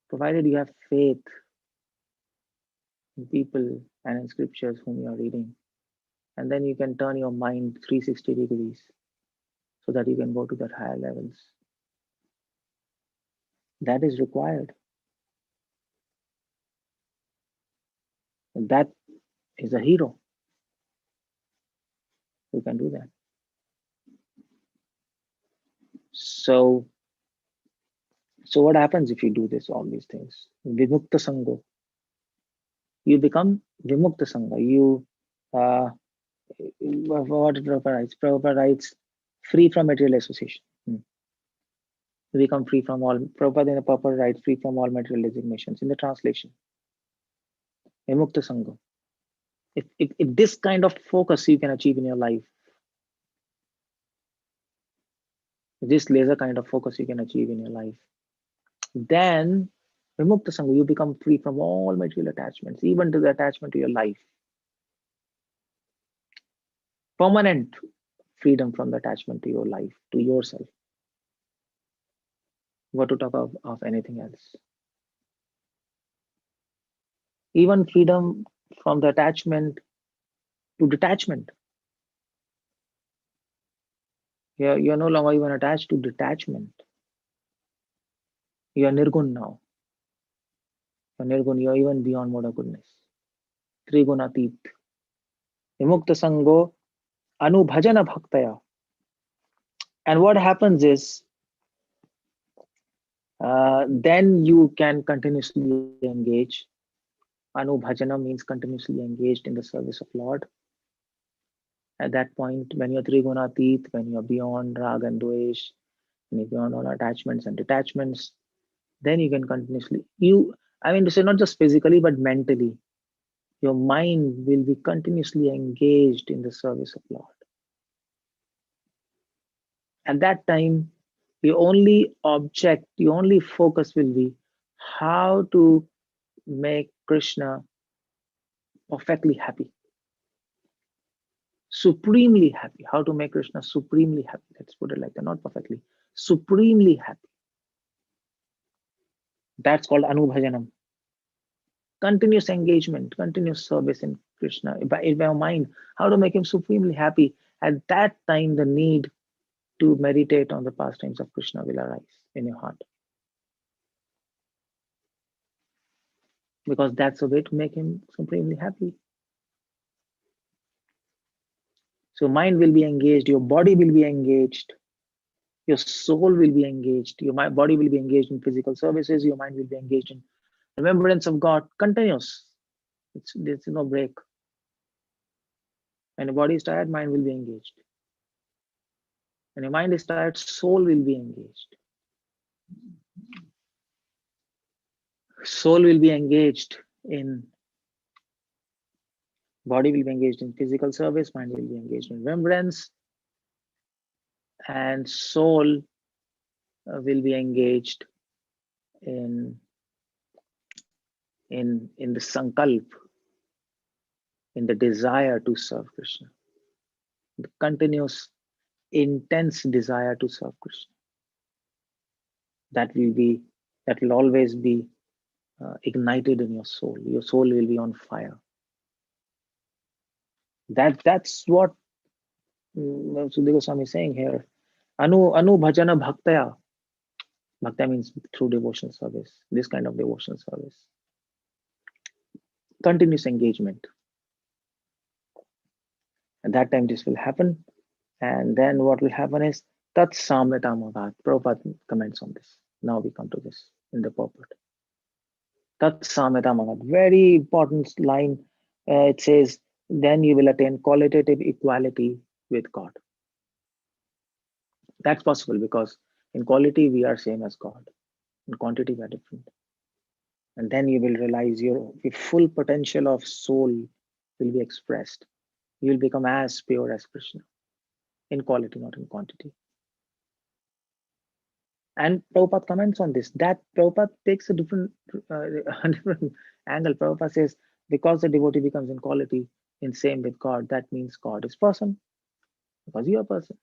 provided you have faith in people and in scriptures whom you are reading. And then you can turn your mind 360 degrees so that you can go to that higher levels. That is required. And that is a hero who can do that. So what happens if you do all these things? Vimukta Sangha. You become Vimukta Sangha. You, what Prabhupada writes? Prabhupada writes, free from material association. We become free from all, Prabhupada in the purport writes, free from all material designations. In the translation, Vimukta Sangha. If this kind of focus you can achieve in your life, this laser kind of focus you can achieve in your life, then Vimukta Sangha, you become free from all material attachments, even to the attachment to your life. Permanent freedom from the attachment to your life, to yourself. What to talk of anything else? Even freedom from the attachment to detachment. You're no longer even attached to detachment. You are Nirgun now. You're Nirgun, you're even beyond mode of goodness. Trigunatit. Vimukta Sango Anubhajana Bhaktaya. And what happens is, then you can continuously engage. Anubhajana means continuously engaged in the service of Lord. At that point, when you're Trigunatit, when you're beyond Rag and Dvesh, when you're beyond all attachments and detachments, then you can continuously, I mean to say, not just physically, but mentally, your mind will be continuously engaged in the service of Lord. At that time, the only object, the only focus will be how to make Krishna perfectly happy, supremely happy. How to make Krishna supremely happy. Let's put it like that, not perfectly, supremely happy. That's called Anubhajanam. Continuous engagement, continuous service in Krishna, by your mind, how to make him supremely happy. At that time, the need to meditate on the pastimes of Krishna will arise in your heart. Because that's a way to make him supremely happy. So mind will be engaged, your body will be engaged, your soul will be engaged, your body will be engaged in physical services, your mind will be engaged in remembrance of God, continuous. There's no break. When your body is tired, mind will be engaged. When your mind is tired, soul will be engaged. Soul will be engaged in, body will be engaged in physical service, mind will be engaged in remembrance, and soul will be engaged in the sankalp, in the desire to serve Krishna, the continuous, intense desire to serve Krishna. That will always be ignited in your soul. Your soul will be on fire. That's what Sudhir Goswami is saying here. Anu bhajana bhaktaya. Bhaktaya means through devotional service. This kind of devotional service. Continuous engagement. At that time this will happen. And then what will happen is Tat Samyatamagad. Prabhupada comments on this. Now we come to this in the purport. Tat Samyatamagad. Very important line. It says, then you will attain qualitative equality with God. That's possible because in quality we are same as God. In quantity we are different. And then you will realize your full potential of soul will be expressed. You will become as pure as Krishna. In quality, not in quantity. And Prabhupada comments on this. That Prabhupada takes a different angle. Prabhupada says, because the devotee becomes in quality, in same with God, that means God is person. Because you are person.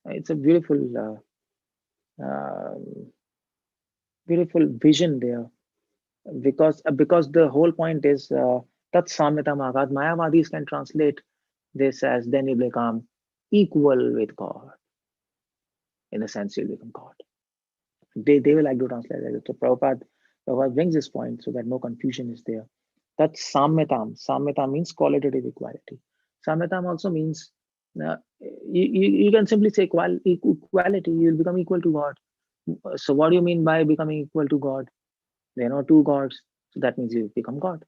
It's a beautiful beautiful vision there. Because the whole point is Tat Samyata Magad. Mayavadis can translate this as then you become equal with God. In a sense, you'll become God. They will like to translate it. So Prabhupada brings this point so that no confusion is there. That samyatam. Samyatam means qualitative equality. Samyatam also means you can simply say equality. You will become equal to God. So what do you mean by becoming equal to God? There are no two gods. So that means you become God.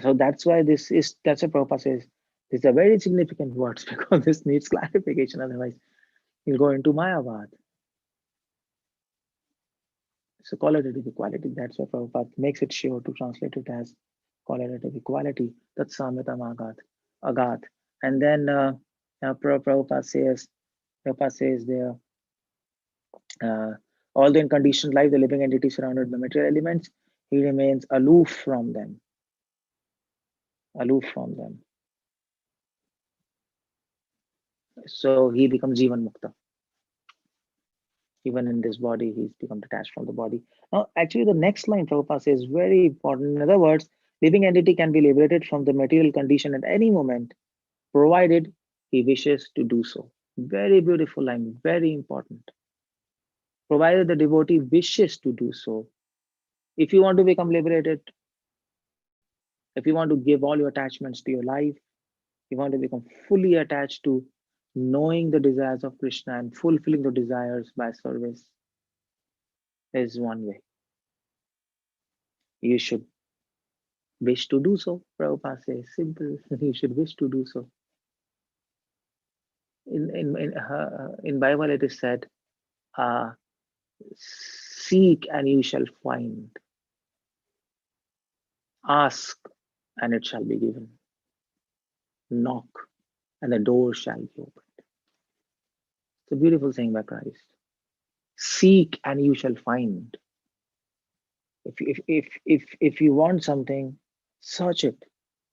So that's why that's what Prabhupada says. These are very significant words because this needs clarification. Otherwise, you'll go into Mayavad. So qualitative equality. That's why Prabhupada makes it sure to translate it as qualitative equality. That's Samitam Agat. And then Prabhupada says there, although in conditioned life, the living entity surrounded by material elements, he remains aloof from them. Aloof from them. So he becomes Jivan Mukta. Even in this body, he's become detached from the body. Now, actually, the next line Prabhupada says is very important. In other words, living entity can be liberated from the material condition at any moment, provided he wishes to do so. Very beautiful line, very important. Provided the devotee wishes to do so. If you want to become liberated, if you want to give all your attachments to your life, you want to become fully attached to knowing the desires of Krishna and fulfilling the desires by service, there is one way. You should wish to do so. Prabhupada says, simple. You should wish to do so. In Bible it is said, seek and you shall find. Ask and it shall be given. Knock and the door shall be opened. It's a beautiful saying by Christ. Seek and you shall find. If you want something, search it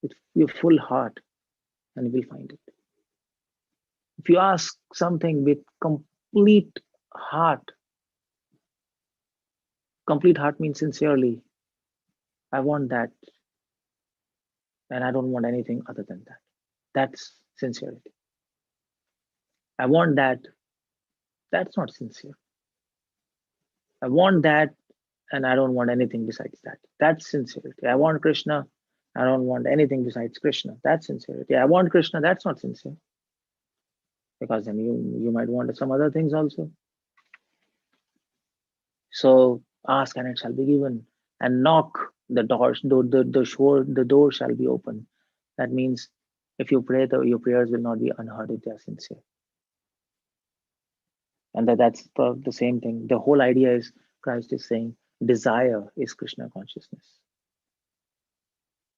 with your full heart and you will find it. If you ask something with complete heart means sincerely, I want that and I don't want anything other than that. That's sincerity. I want that. That's not sincere. I want that and I don't want anything besides that. That's sincerity. I want Krishna. I don't want anything besides Krishna. That's sincerity. I want Krishna. That's not sincere. Because then you might want some other things also. So ask and it shall be given. And knock, the door shall be open. That means if you pray, your prayers will not be unheard if they are sincere. And that's the same thing. The whole idea is Christ is saying desire is Krishna consciousness.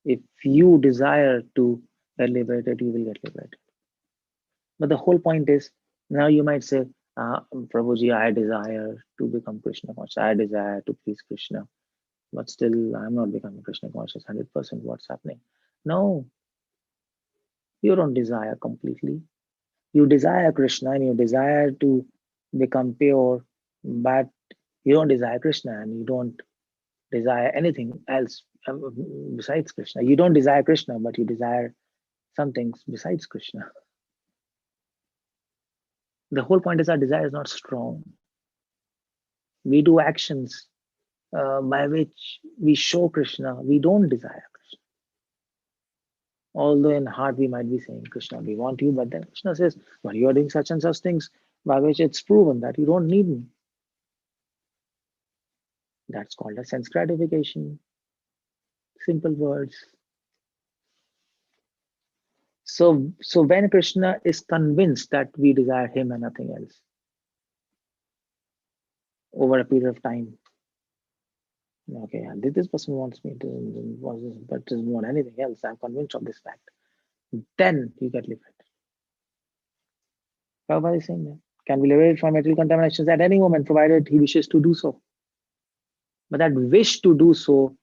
If you desire to get liberated, you will get liberated. But the whole point is, now you might say, Prabhuji, I desire to become Krishna conscious. I desire to please Krishna. But still, I'm not becoming Krishna conscious 100%. What's happening? No, you don't desire completely. You desire Krishna and you desire to become pure, but you don't desire Krishna and you don't desire anything else besides Krishna. You don't desire Krishna, but you desire some things besides Krishna. The whole point is our desire is not strong. We do actions by which we show Krishna. We don't desire Krishna. Although in heart we might be saying, Krishna, we want you, but then Krishna says, well, you are doing such and such things by which it's proven that you don't need me. That's called a sense gratification. Simple words. So when Krishna is convinced that we desire him and nothing else, over a period of time, okay, this person wants me, but doesn't want anything else. I'm convinced of this fact. Then you get liberated. Prabhupada is saying that can be liberated from material contaminations at any moment, provided he wishes to do so. But that wish to do so,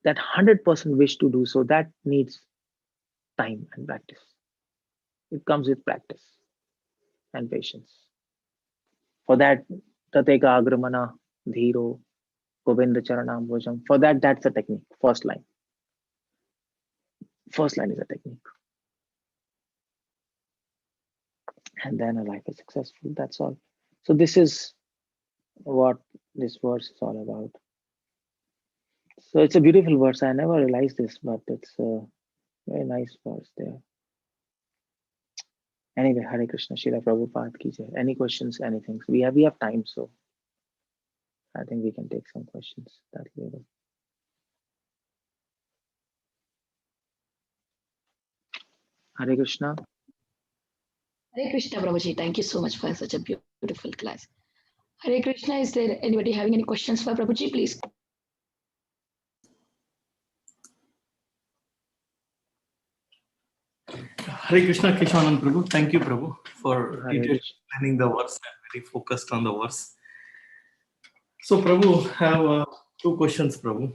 that 100% wish to do so, that needs time and practice. It comes with practice and patience. For that, Tateka Agramana Dhiro Govinda Charanam Bhojam. For that, that's a technique. First line. First line is a technique. And then a life is successful. That's all. So this is what this verse is all about. So it's a beautiful verse. I never realized this, but it's a very nice verse there. Anyway, Hare Krishna, Srila Prabhupada ki jai. Any questions, anything? We have time, so I think we can take some questions that later. Hare Krishna. Hare Krishna, Prabhuji. Thank you so much for such a beautiful class. Hare Krishna. Is there anybody having any questions for Prabhuji? Please. Hare Krishna, Keshav and Prabhu. Thank you, Prabhu, for Hare detailed Krishna. explaining the verse and very focused on the verse. So, Prabhu, have two questions, Prabhu.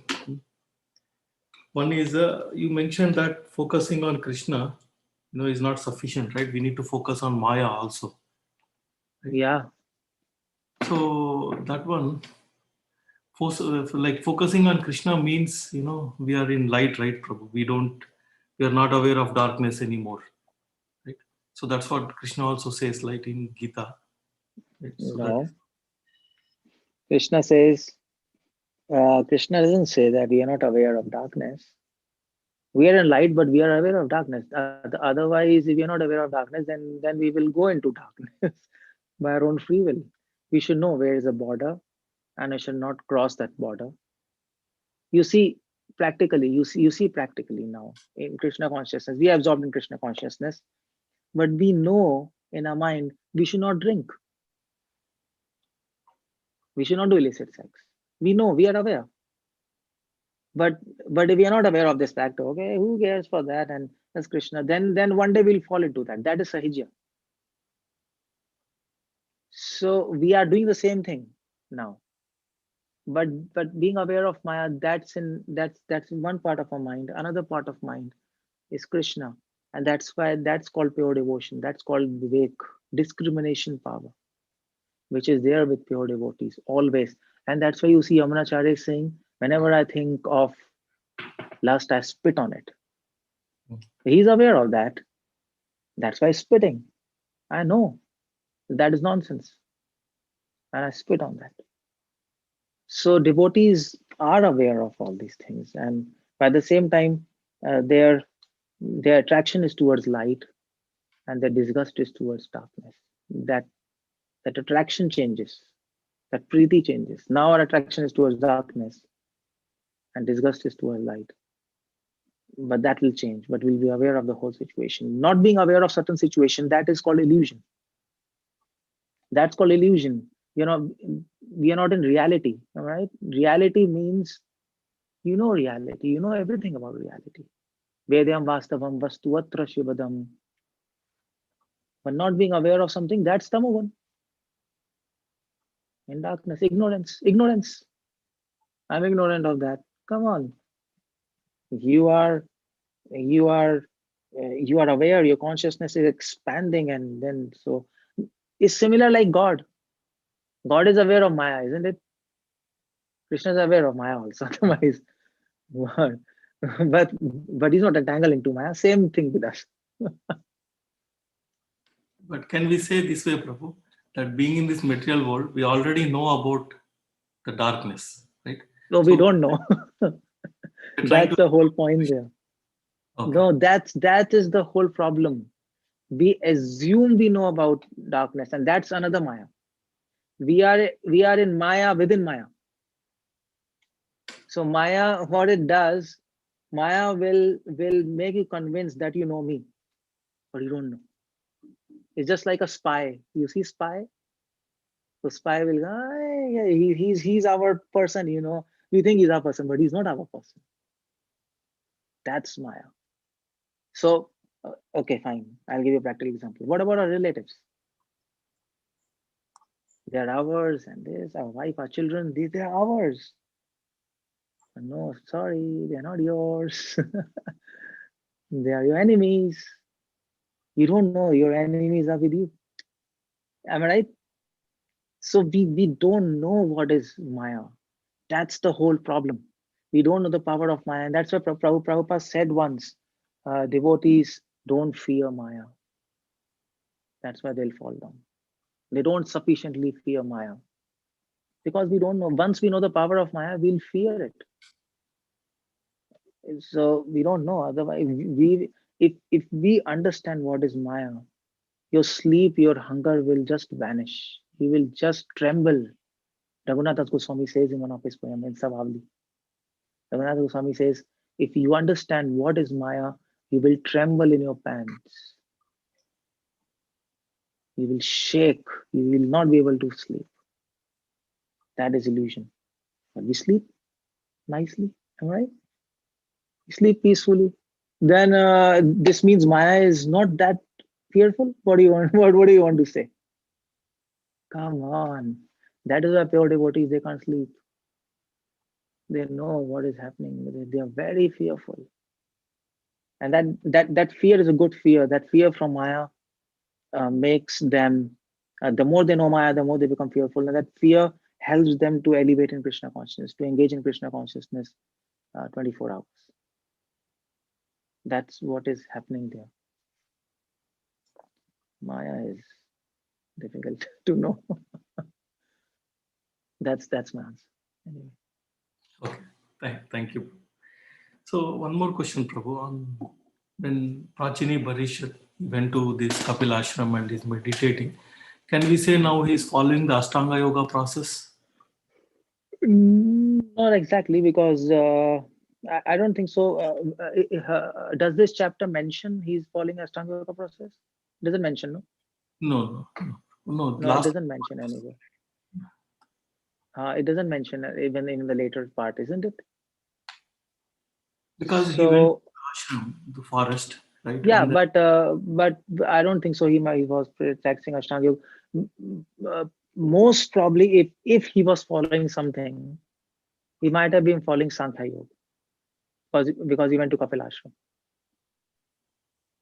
One is you mentioned that focusing on Krishna, is not sufficient, right? We need to focus on Maya also. Yeah. So that one, like focusing on Krishna means, we are in light, right, Prabhu? We are not aware of darkness anymore, right? So that's what Krishna also says, like in Gita. Right? So No. Krishna says, Krishna doesn't say that we are not aware of darkness. We are in light, but we are aware of darkness. Otherwise, if we are not aware of darkness, then we will go into darkness by our own free will. We should know where is the border, and I should not cross that border. You see practically, you see practically now in Krishna consciousness. We are absorbed in Krishna consciousness, but we know in our mind we should not drink. We should not do illicit sex. We know, we are aware. But if we are not aware of this fact, okay, who cares for that? And that's Krishna. Then one day we'll fall into that. That is Sahijya. So we are doing the same thing now. But being aware of Maya, that's one part of our mind. Another part of mind is Krishna. And that's called pure devotion. That's called Vivek, discrimination power, which is there with pure devotees always. And that's why you see Yamunacharya saying, whenever I think of lust, I spit on it. He's aware of that. That's why he's spitting. I know that is nonsense. And I spit on that. So devotees are aware of all these things. And by the same time, their attraction is towards light and their disgust is towards darkness. That attraction changes. That preeti changes. Now our attraction is towards darkness and disgust is towards light. But that will change. But we'll be aware of the whole situation. Not being aware of certain situation, that is called illusion. That's called illusion. We are not in reality. All right. Reality means reality. You know everything about reality. Vedyam vastavam vastuvatra shivadam. But not being aware of something, that's tamogun. In darkness, ignorance. I'm ignorant of that. Come on. You are aware, your consciousness is expanding, and then so it's similar like God. God is aware of Maya, isn't it? Krishna is aware of Maya also. Otherwise, what? But he's not entangled into Maya. Same thing with us. But can we say this way, Prabhu, that being in this material world, we already know about the darkness, right? No, we don't know. That's the whole point there. Okay. No, that is the whole problem. We assume we know about darkness, and that's another Maya. We are in Maya within Maya. So Maya, what it does, Maya will make you convinced that you know me, but you don't know. It's just like a spy. You see spy? So spy will go, he's our person, we think he's our person, but he's not our person. That's Maya. So, okay, fine. I'll give you a practical example. What about our relatives? They're ours, and this, our wife, our children, they're ours. No, sorry, they're not yours. They are your enemies. You don't know your enemies are with you. Am I right? So we don't know what is Maya. That's the whole problem. We don't know the power of Maya. And that's why Prabhupada said once, devotees don't fear Maya. That's why they'll fall down. They don't sufficiently fear Maya. Because we don't know. Once we know the power of Maya, we'll fear it. So we don't know. Otherwise, if we understand what is Maya, your sleep, your hunger will just vanish. You will just tremble. Raghunath Goswami says in one of his poems, in Savavli. Raghunath Goswami says, if you understand what is Maya, You will tremble in your pants. You will shake. You will not be able to sleep. That is illusion. But we sleep nicely, am I right? We sleep peacefully. Then this means Maya is not that fearful. What do you want? What do you want to say? Come on. That is why pure devotees, they can't sleep. They know what is happening. They are very fearful. And that fear is a good fear. That fear from Maya makes them, the more they know Maya, the more they become fearful. And that fear helps them to elevate in Krishna consciousness, to engage in Krishna consciousness 24 hours. That's what is happening there. Maya is difficult to know. That's my answer. Anyway. Okay, thank you. So one more question, Prabhu. On when Prachini Barishat went to this Kapil ashram and is meditating, can we say now he is following the Ashtanga Yoga process? Not exactly, because I don't think so. Does this chapter mention he's following Ashtanga Yoga process? Doesn't mention, no? No. No, it doesn't mention anywhere. It doesn't mention even in the later part, isn't it? Because he went to the ashram, the forest, right? Yeah, And but I don't think so. He was practicing Ashtanga Yoga. Most probably, if he was following something, he might have been following Sankhya Yoga, because he went to Kapil ashram.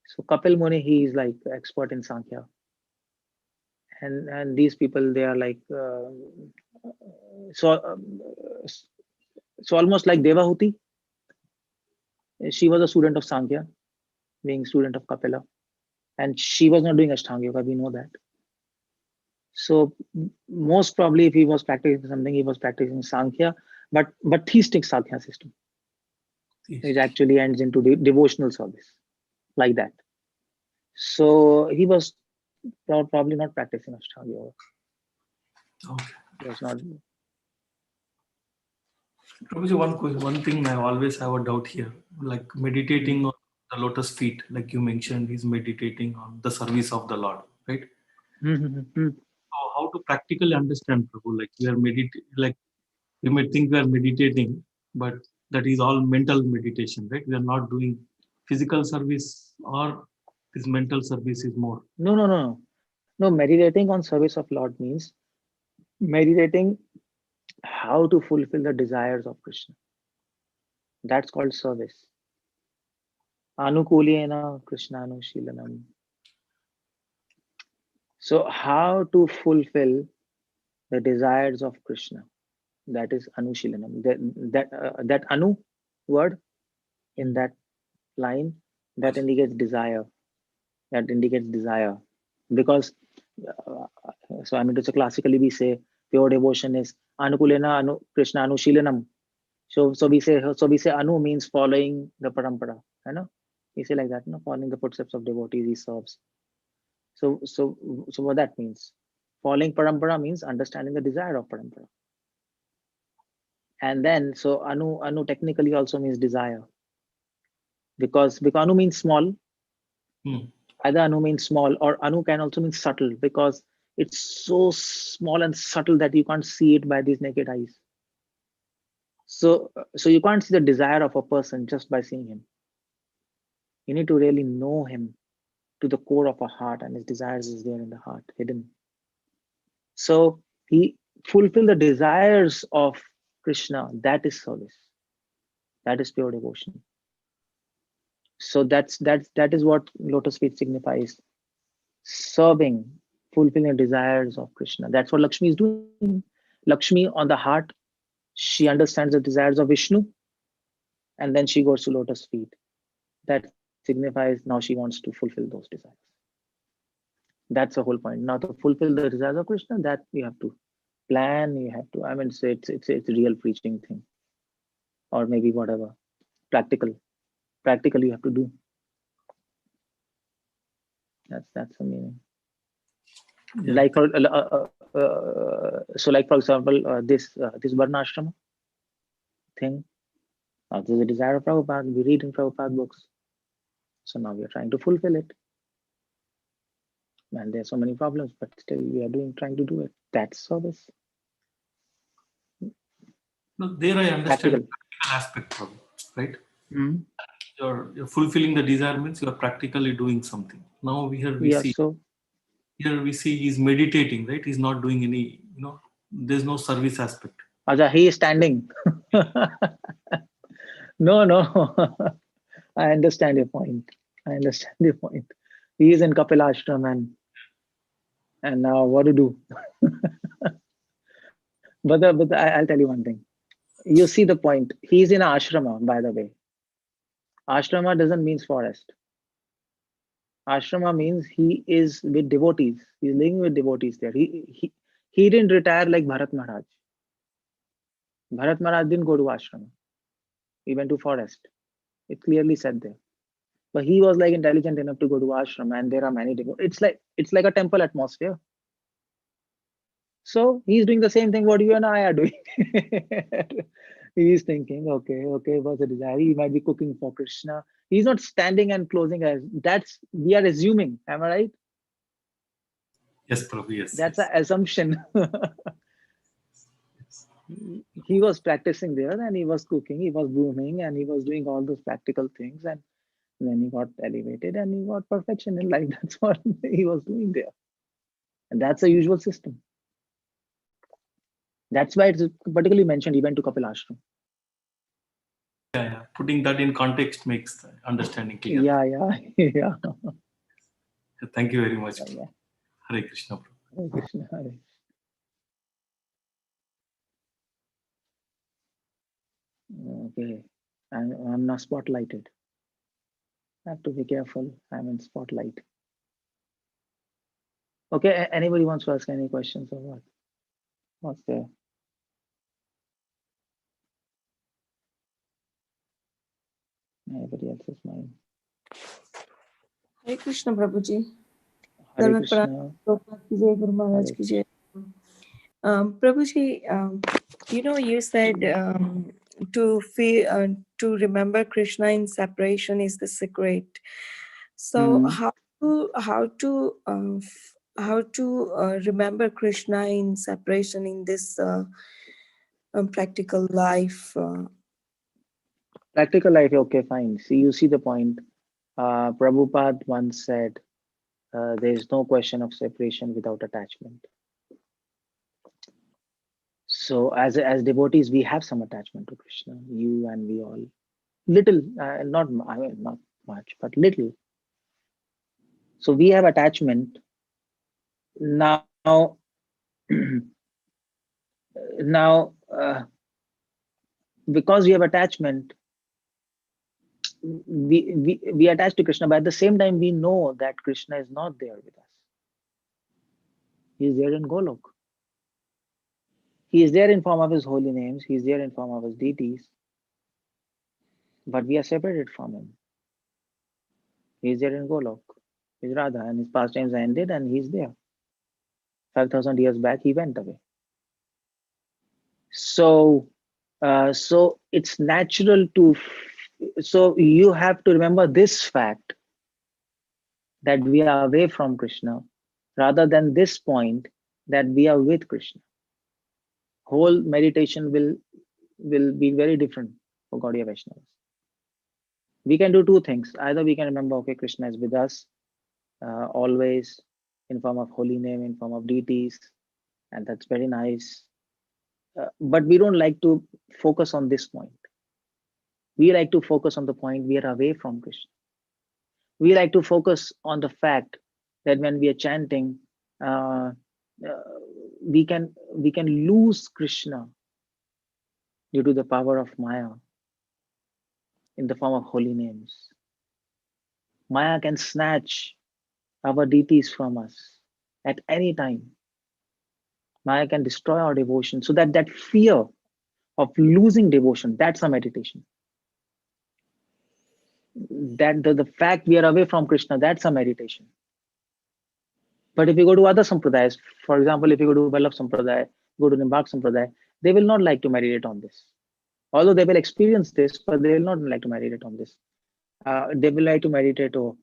So Kapil Muni, he is like expert in Sankhya, and these people, they are like so almost like Devahuti. She was a student of Sankhya, being student of Kapila, and she was not doing Ashtanga Yoga. We know that. So most probably, if he was practicing something, he was practicing Sankhya, but theistic Sankhya system. It actually ends into devotional service, like that. So he was probably not practicing Ashtanga Yoga. okay. He was not. Prabhuji, one thing I always have a doubt here, like meditating on the lotus feet, like you mentioned, he's meditating on the service of the Lord, right? So how to practically understand, Prabhu? Like we are like we may think we are meditating, but that is all mental meditation, right? We are not doing physical service, or this mental service is more. No. Meditating on service of Lord means meditating how to fulfill the desires of Krishna. That's called service. Anukulena Krishna Anushilanam. So how to fulfill the desires of Krishna? That is Anushilanam. That Anu word in that line, that indicates desire. That indicates desire, because so I mean, to classically we say pure devotion is Anukulena Krishna Anushilanam. So we say Anu means following the parampara. I know we say like that, following the footsteps of devotees he serves. So what that means? Following parampara means understanding the desire of parampara. And then so Anu technically also means desire, because Anu means small. Either Anu means small, or Anu can also mean subtle, because it's so small and subtle that you can't see it by these naked eyes. So you can't see the desire of a person just by seeing him. You need to really know him to the core of a heart, and his desires is there in the heart, hidden. So he fulfilled the desires of Krishna. That is service. That is pure devotion. So that is what lotus feet signifies. Serving, fulfilling the desires of Krishna. That's what Lakshmi is doing. Lakshmi on the heart, she understands the desires of Vishnu, and then she goes to lotus feet. That signifies now she wants to fulfill those desires. That's the whole point. Now to fulfill the desires of Krishna, that you have to plan, you have to, I mean, so it's a real preaching thing, or maybe whatever, practical you have to do. That's the meaning. Yeah. Like for for example, this Varnashrama thing. This is a desire of Prabhupada. We read in Prabhupada books. So now we are trying to fulfill it. And there's so many problems, but still we are trying to do it. That's service. No, there I understand the practical aspect, Prabhu, right? You're fulfilling the desire means you're practically doing something. Now here we see he's meditating, right? He's not doing any, there's no service aspect. Aja, he is standing. No. I understand your point. He is in Kapil Ashram and now what to do? But I'll tell you one thing. You see the point. He's in ashrama, by the way. Ashrama doesn't mean forest. Ashrama means he is with devotees. He's living with devotees there. He didn't retire like Bharat Maharaj. Bharat Maharaj didn't go to ashrama. He went to forest. It clearly said there. But he was like intelligent enough to go to ashram, and there are many devotees. It's like a temple atmosphere. So he's doing the same thing what you and I are doing. He's thinking, okay, what's the desire? He might be cooking for Krishna. He's not standing and closing eyes. We are assuming. Am I right? Yes, Prabhu, yes. That's an assumption. He was practicing there and he was cooking, he was blooming, and he was doing all those practical things. And then he got elevated and he got perfection in life. That's what he was doing there. And that's a usual system. That's why it's particularly mentioned he went to Kapil Ashram. Yeah. Putting that in context makes the understanding clear. Yeah. Thank you very much. Yeah. Hare Krishna, Prabhu. Hare Krishna, Hare. Okay, I'm not spotlighted. I have to be careful. I'm in spotlight. Okay, anybody wants to ask any questions or what? What's there? Anybody else's mind? Hare Krishna, Prabhuji. Hare Krishna. Guru Maharaj ki jai. Prabhuji, you said to feel, to remember Krishna in separation is the secret. So how to remember Krishna in separation in this practical life? Practical life, okay, fine. See, you see the point. Prabhupada once said, there is no question of separation without attachment. So as devotees, we have some attachment to Krishna, you and we all. Little, not much, but little. So we have attachment. Now, because we have attachment, we attach to Krishna, but at the same time, we know that Krishna is not there with us. He is there in Golok. He is there in form of his holy names. He is there in form of his deities. But we are separated from him. He is there in Golok. He's Radha, and his pastimes are ended, and he's there. 5,000 years back, he went away. So it's natural to. So you have to remember this fact that we are away from Krishna, rather than this point that we are with Krishna. Whole meditation will be very different for Gaudiya Vaishnavas. We can do two things. Either we can remember, okay, Krishna is with us always in form of holy name, in form of deities, and that's very nice. But we don't like to focus on this point. We like to focus on the point we are away from Krishna. We like to focus on the fact that when we are chanting, we can lose Krishna due to the power of Maya in the form of holy names. Maya can snatch our deities from us at any time. Maya can destroy our devotion. So that fear of losing devotion, that's a meditation. That the fact we are away from Krishna, that's a meditation. But if you go to other sampradayas, for example, if you go to Vallabh Sampradaya, go to Nimbak Sampradaya, they will not like to meditate on this. Although they will experience this, but they will not like to meditate on this. They will like to meditate. Oh,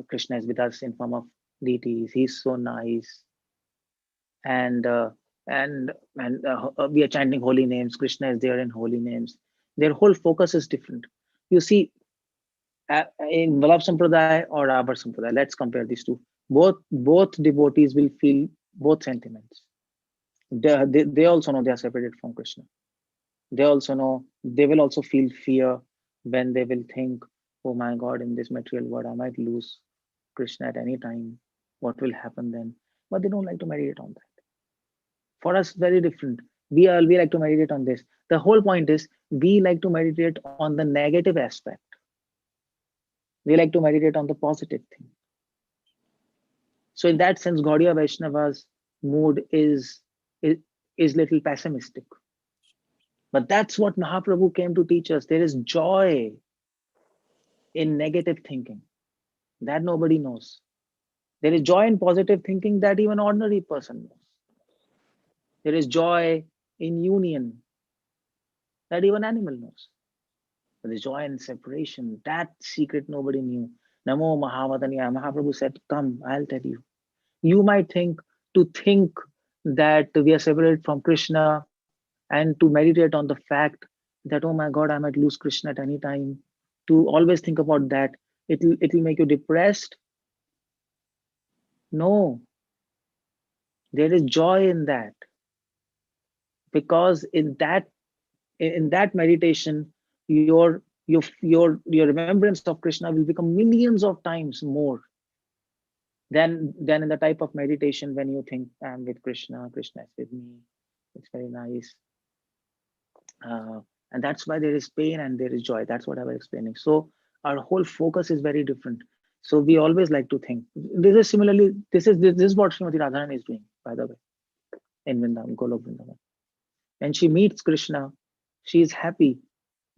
Krishna is with us in form of deities. He's so nice, and we are chanting holy names. Krishna is there in holy names. Their whole focus is different. You see, in Vallabh Sampradaya or Rabhar Sampradaya, let's compare these two. Both devotees will feel both sentiments. They also know they are separated from Krishna. They also know they will also feel fear when they will think, oh my God, in this material world, I might lose Krishna at any time. What will happen then? But they don't like to meditate on that. For us, very different. We like to meditate on this. The whole point is we like to meditate on the negative aspect. We like to meditate on the positive thing. So in that sense, Gaudiya Vaishnava's mood is little pessimistic. But that's what Mahaprabhu came to teach us. There is joy in negative thinking that nobody knows. There is joy in positive thinking that even ordinary person knows. There is joy in union that even animal knows. There is joy in separation. That secret nobody knew. Namo Mahavataniya. Mahaprabhu said, come, I'll tell you. You might think that we are separated from Krishna and to meditate on the fact that, oh my God, I might lose Krishna at any time. To always think about that, it'll make you depressed. No, there is joy in that, because in that meditation, your remembrance of Krishna will become millions of times more than in the type of meditation when you think, I'm with Krishna, Krishna is with me. It's very nice. And that's why there is pain and there is joy. That's what I was explaining. So our whole focus is very different. So we always like to think. This is what Srimati Radharani is doing, by the way, in Vrindavan, Golok Vrindavan. When she meets Krishna, she is happy,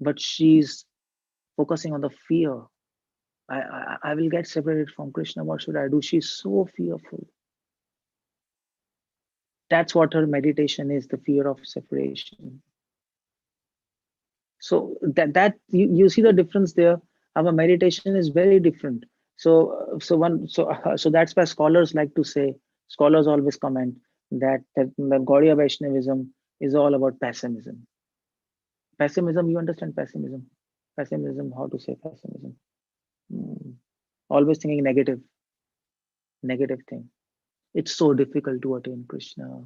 but she's focusing on the fear. I will get separated from Krishna. What should I do? She's so fearful. That's what her meditation is, the fear of separation. So that you see the difference there. Our meditation is very different. So that's why scholars like to say, scholars always comment that the Gaudiya Vaishnavism is all about pessimism. Pessimism, you understand pessimism? Pessimism, how to say pessimism? Always thinking negative thing. It's so difficult to attain Krishna.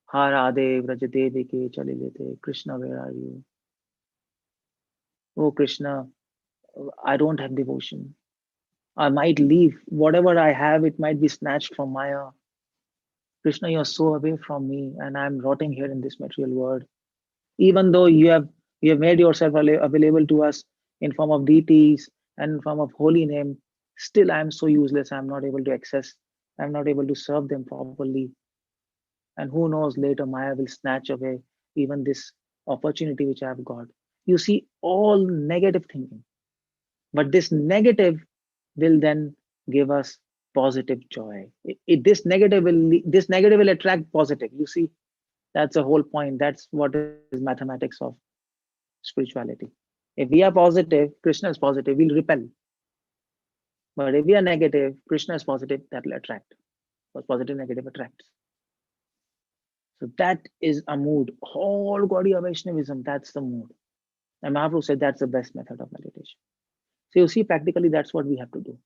Ha Radhe Vrajadevike Chalilete. Krishna, where are you? Oh Krishna, I don't have devotion. I might leave. Whatever I have, it might be snatched from Maya. Krishna, you're so away from me, and I'm rotting here in this material world. Even though you have made yourself available to us in form of deities and in form of holy name, still I'm so useless. I'm not able to access. I'm not able to serve them properly. And who knows, later Maya will snatch away even this opportunity which I've got. You see, all negative thinking. But this negative will then give us positive joy. This negative will attract positive. You see, that's the whole point. That's what is mathematics of spirituality. If we are positive, Krishna is positive, we'll repel. But if we are negative, Krishna is positive, that will attract. Because positive, negative attracts. So that is a mood. Whole Gaudiya Vaishnavism, that's the mood. And Mahaprabhu said that's the best method of meditation. So you see, practically, that's what we have to do.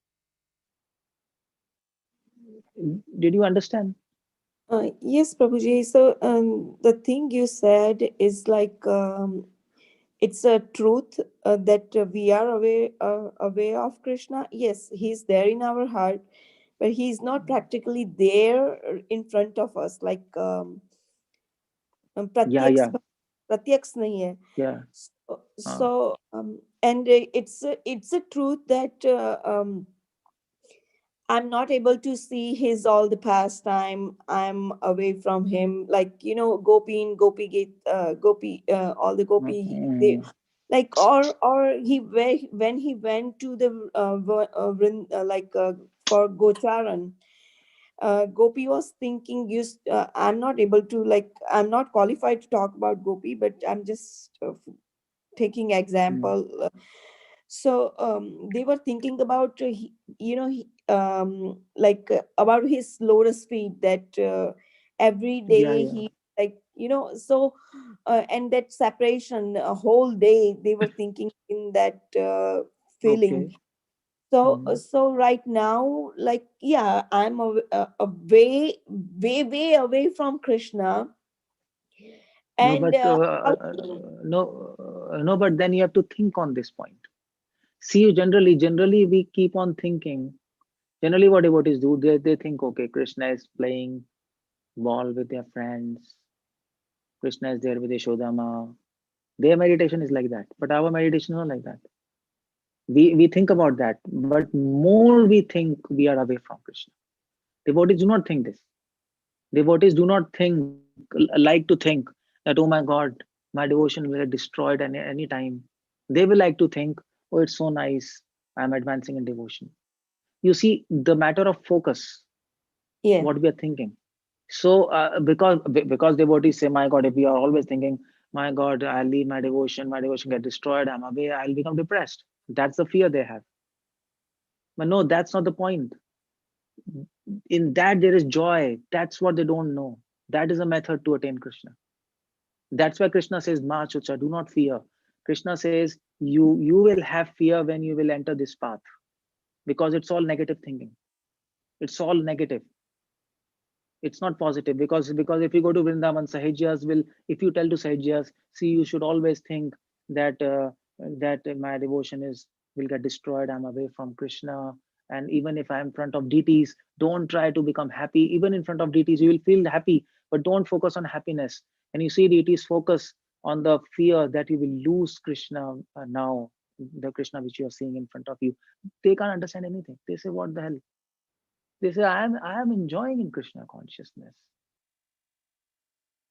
Did you understand? Yes, Prabhuji. So the thing you said is like it's a truth that we are aware of Krishna. Yes, he's there in our heart, but he's not practically there in front of us. Like pratyaks nahi hai. Yeah. So and it's a truth that I'm not able to see his all the pastime. I'm away from him. Like, Gopi in Gopi Gate, Gopi, all the Gopi, they, like, or when he went to the for Gocharan, Gopi was thinking, I'm not able to, like, I'm not qualified to talk about Gopi, but I'm just taking example. So they were thinking about about his lotus feet, that every Yeah, day yeah. he, like, so and that separation, a whole day they were thinking in that Okay. feeling. So Hmm. so right now, like, yeah, I'm a way away from Krishna. No, And but no, but then you have to think on this point. See, generally we keep on thinking. Generally, what devotees do, they think, okay, Krishna is playing ball with their friends. Krishna is there with Yashodama. Their meditation is like that, but our meditation is not like that. We think about that, but more we think we are away from Krishna. Devotees do not think this. Devotees do not think, like to think that, oh my God, my devotion will get destroyed any time. They will like to think, oh, it's so nice, I'm advancing in devotion. You see, the matter of focus, yeah, what we are thinking. So because devotees say, my God, if we are always thinking, my God, I'll leave my devotion get destroyed, I'm away, I'll become depressed. That's the fear they have. But no, that's not the point. In that there is joy. That's what they don't know. That is a method to attain Krishna. That's why Krishna says, Ma Chucha, do not fear. Krishna says, you will have fear when you will enter this path, because it's all negative thinking. It's all negative. It's not positive, because if you go to Vrindavan, Sahajyas will, if you tell to Sahajyas, see, you should always think that my devotion is will get destroyed, I'm away from Krishna. And even if I'm in front of deities, don't try to become happy. Even in front of deities you will feel happy, but don't focus on happiness. And you see, deities focus on the fear that you will lose Krishna. Now the Krishna which you are seeing in front of you, they can't understand anything. They say, what the hell? They say, I am enjoying in Krishna consciousness.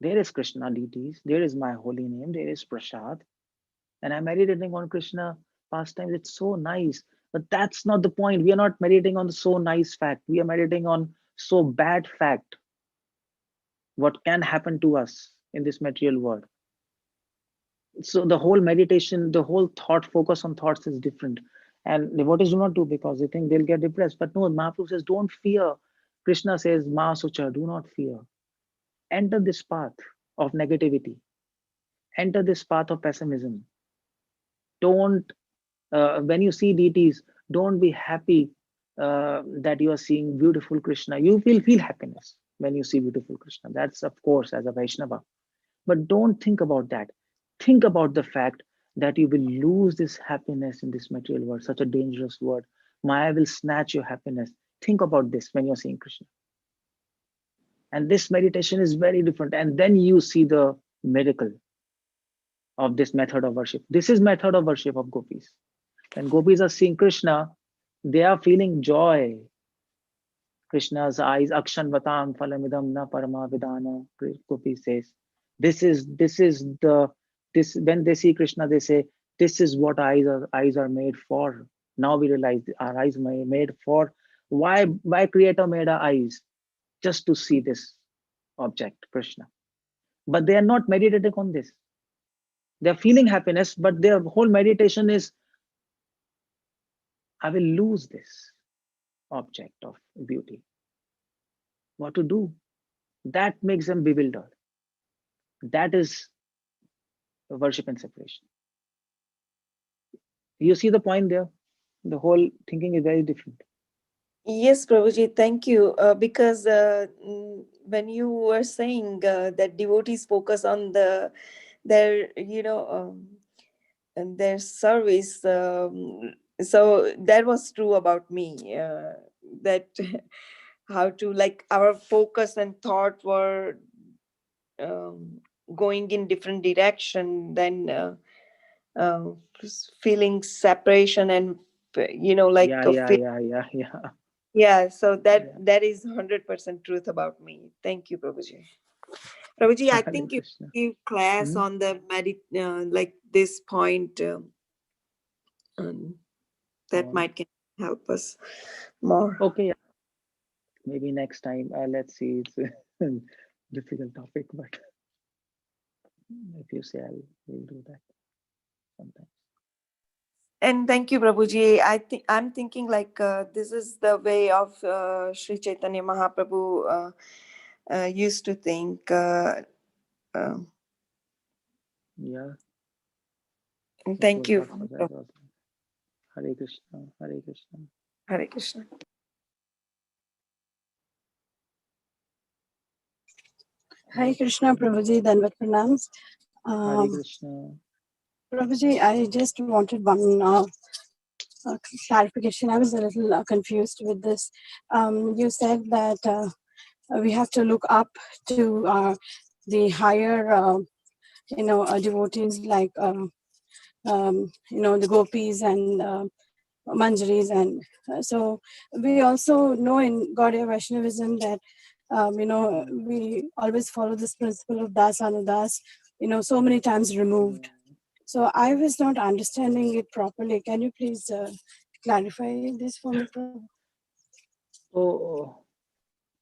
There is Krishna deities, there is my holy name, there is Prasad, and I'm meditating on Krishna pastimes. It's so nice. But that's not the point. We are not meditating on the so nice fact. We are meditating on so bad fact. What can happen to us in this material world? So the whole meditation, the whole thought, focus on thoughts is different. And devotees do not do, because they think they'll get depressed. But no, Mahaprabhu says, don't fear. Krishna says, Ma Sucha, do not fear. Enter this path of negativity. Enter this path of pessimism. Don't, when you see deities, don't be happy that you are seeing beautiful Krishna. You will feel happiness when you see beautiful Krishna. That's, of course, as a Vaishnava. But don't think about that. Think about the fact that you will lose this happiness in this material world, such a dangerous word. Maya will snatch your happiness. Think about this when you're seeing Krishna. And this meditation is very different. And then you see the miracle of this method of worship. This is method of worship of gopis. When gopis are seeing Krishna, they are feeling joy. Krishna's eyes, Akshan Vatam Phalamidam Na Parama Vidana, Gopi says. This when they see Krishna, they say, this is what eyes are made for. Now we realize our eyes are made for. Why Creator made our eyes? Just to see this object, Krishna. But they are not meditating on this. They're feeling happiness, but their whole meditation is, I will lose this object of beauty. What to do? That makes them bewildered. That is worship and separation. You see the point there? The whole thinking is very different. yes, Prabhuji, thank you. Because when you were saying that devotees focus on their and their service, so that was true about me. That how to, like, our focus and thought were um, going in different direction, then uh, feeling separation and like Yeah, yeah, yeah, yeah, yeah. yeah. So that Yeah. that is 100% truth about me. Thank you, Prabhuji. Prabhuji, I Hare think you Krishna. give class Hmm? on the like this point, that On. might can help us more. Okay, yeah. Maybe next time. Let's see. It's a difficult topic, but if you say, we'll do that sometime. And thank you, Prabhuji. I'm thinking like this is the way of Sri Chaitanya Mahaprabhu used to think. Yeah. Thank you. Hare Krishna, Hare Krishna. Hare Krishna. Hare Krishna, Prabhuji, Danvat Pranams. Hare Krishna. Prabhuji, I just wanted one clarification. I was a little confused with this. You said that we have to look up to the higher, devotees like, the gopis and manjaris. And so we also know in Gaudiya Vaishnavism that, we always follow this principle of das anudas, so many times removed. So I was not understanding it properly. Can you please clarify this for me? Oh,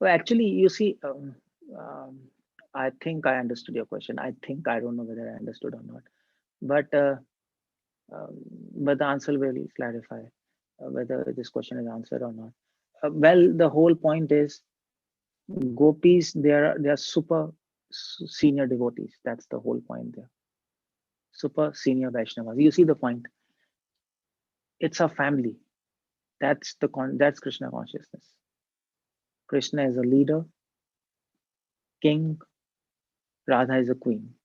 well, actually, you see, I think I understood your question. I don't know whether I understood or not, but the answer will clarify whether this question is answered or not. Well, the whole point is gopis. They are super senior devotees. That's the whole point there. Super senior Vaishnavas. You see the point. It's a family. That's Krishna consciousness. Krishna is a leader, king. Radha is a queen.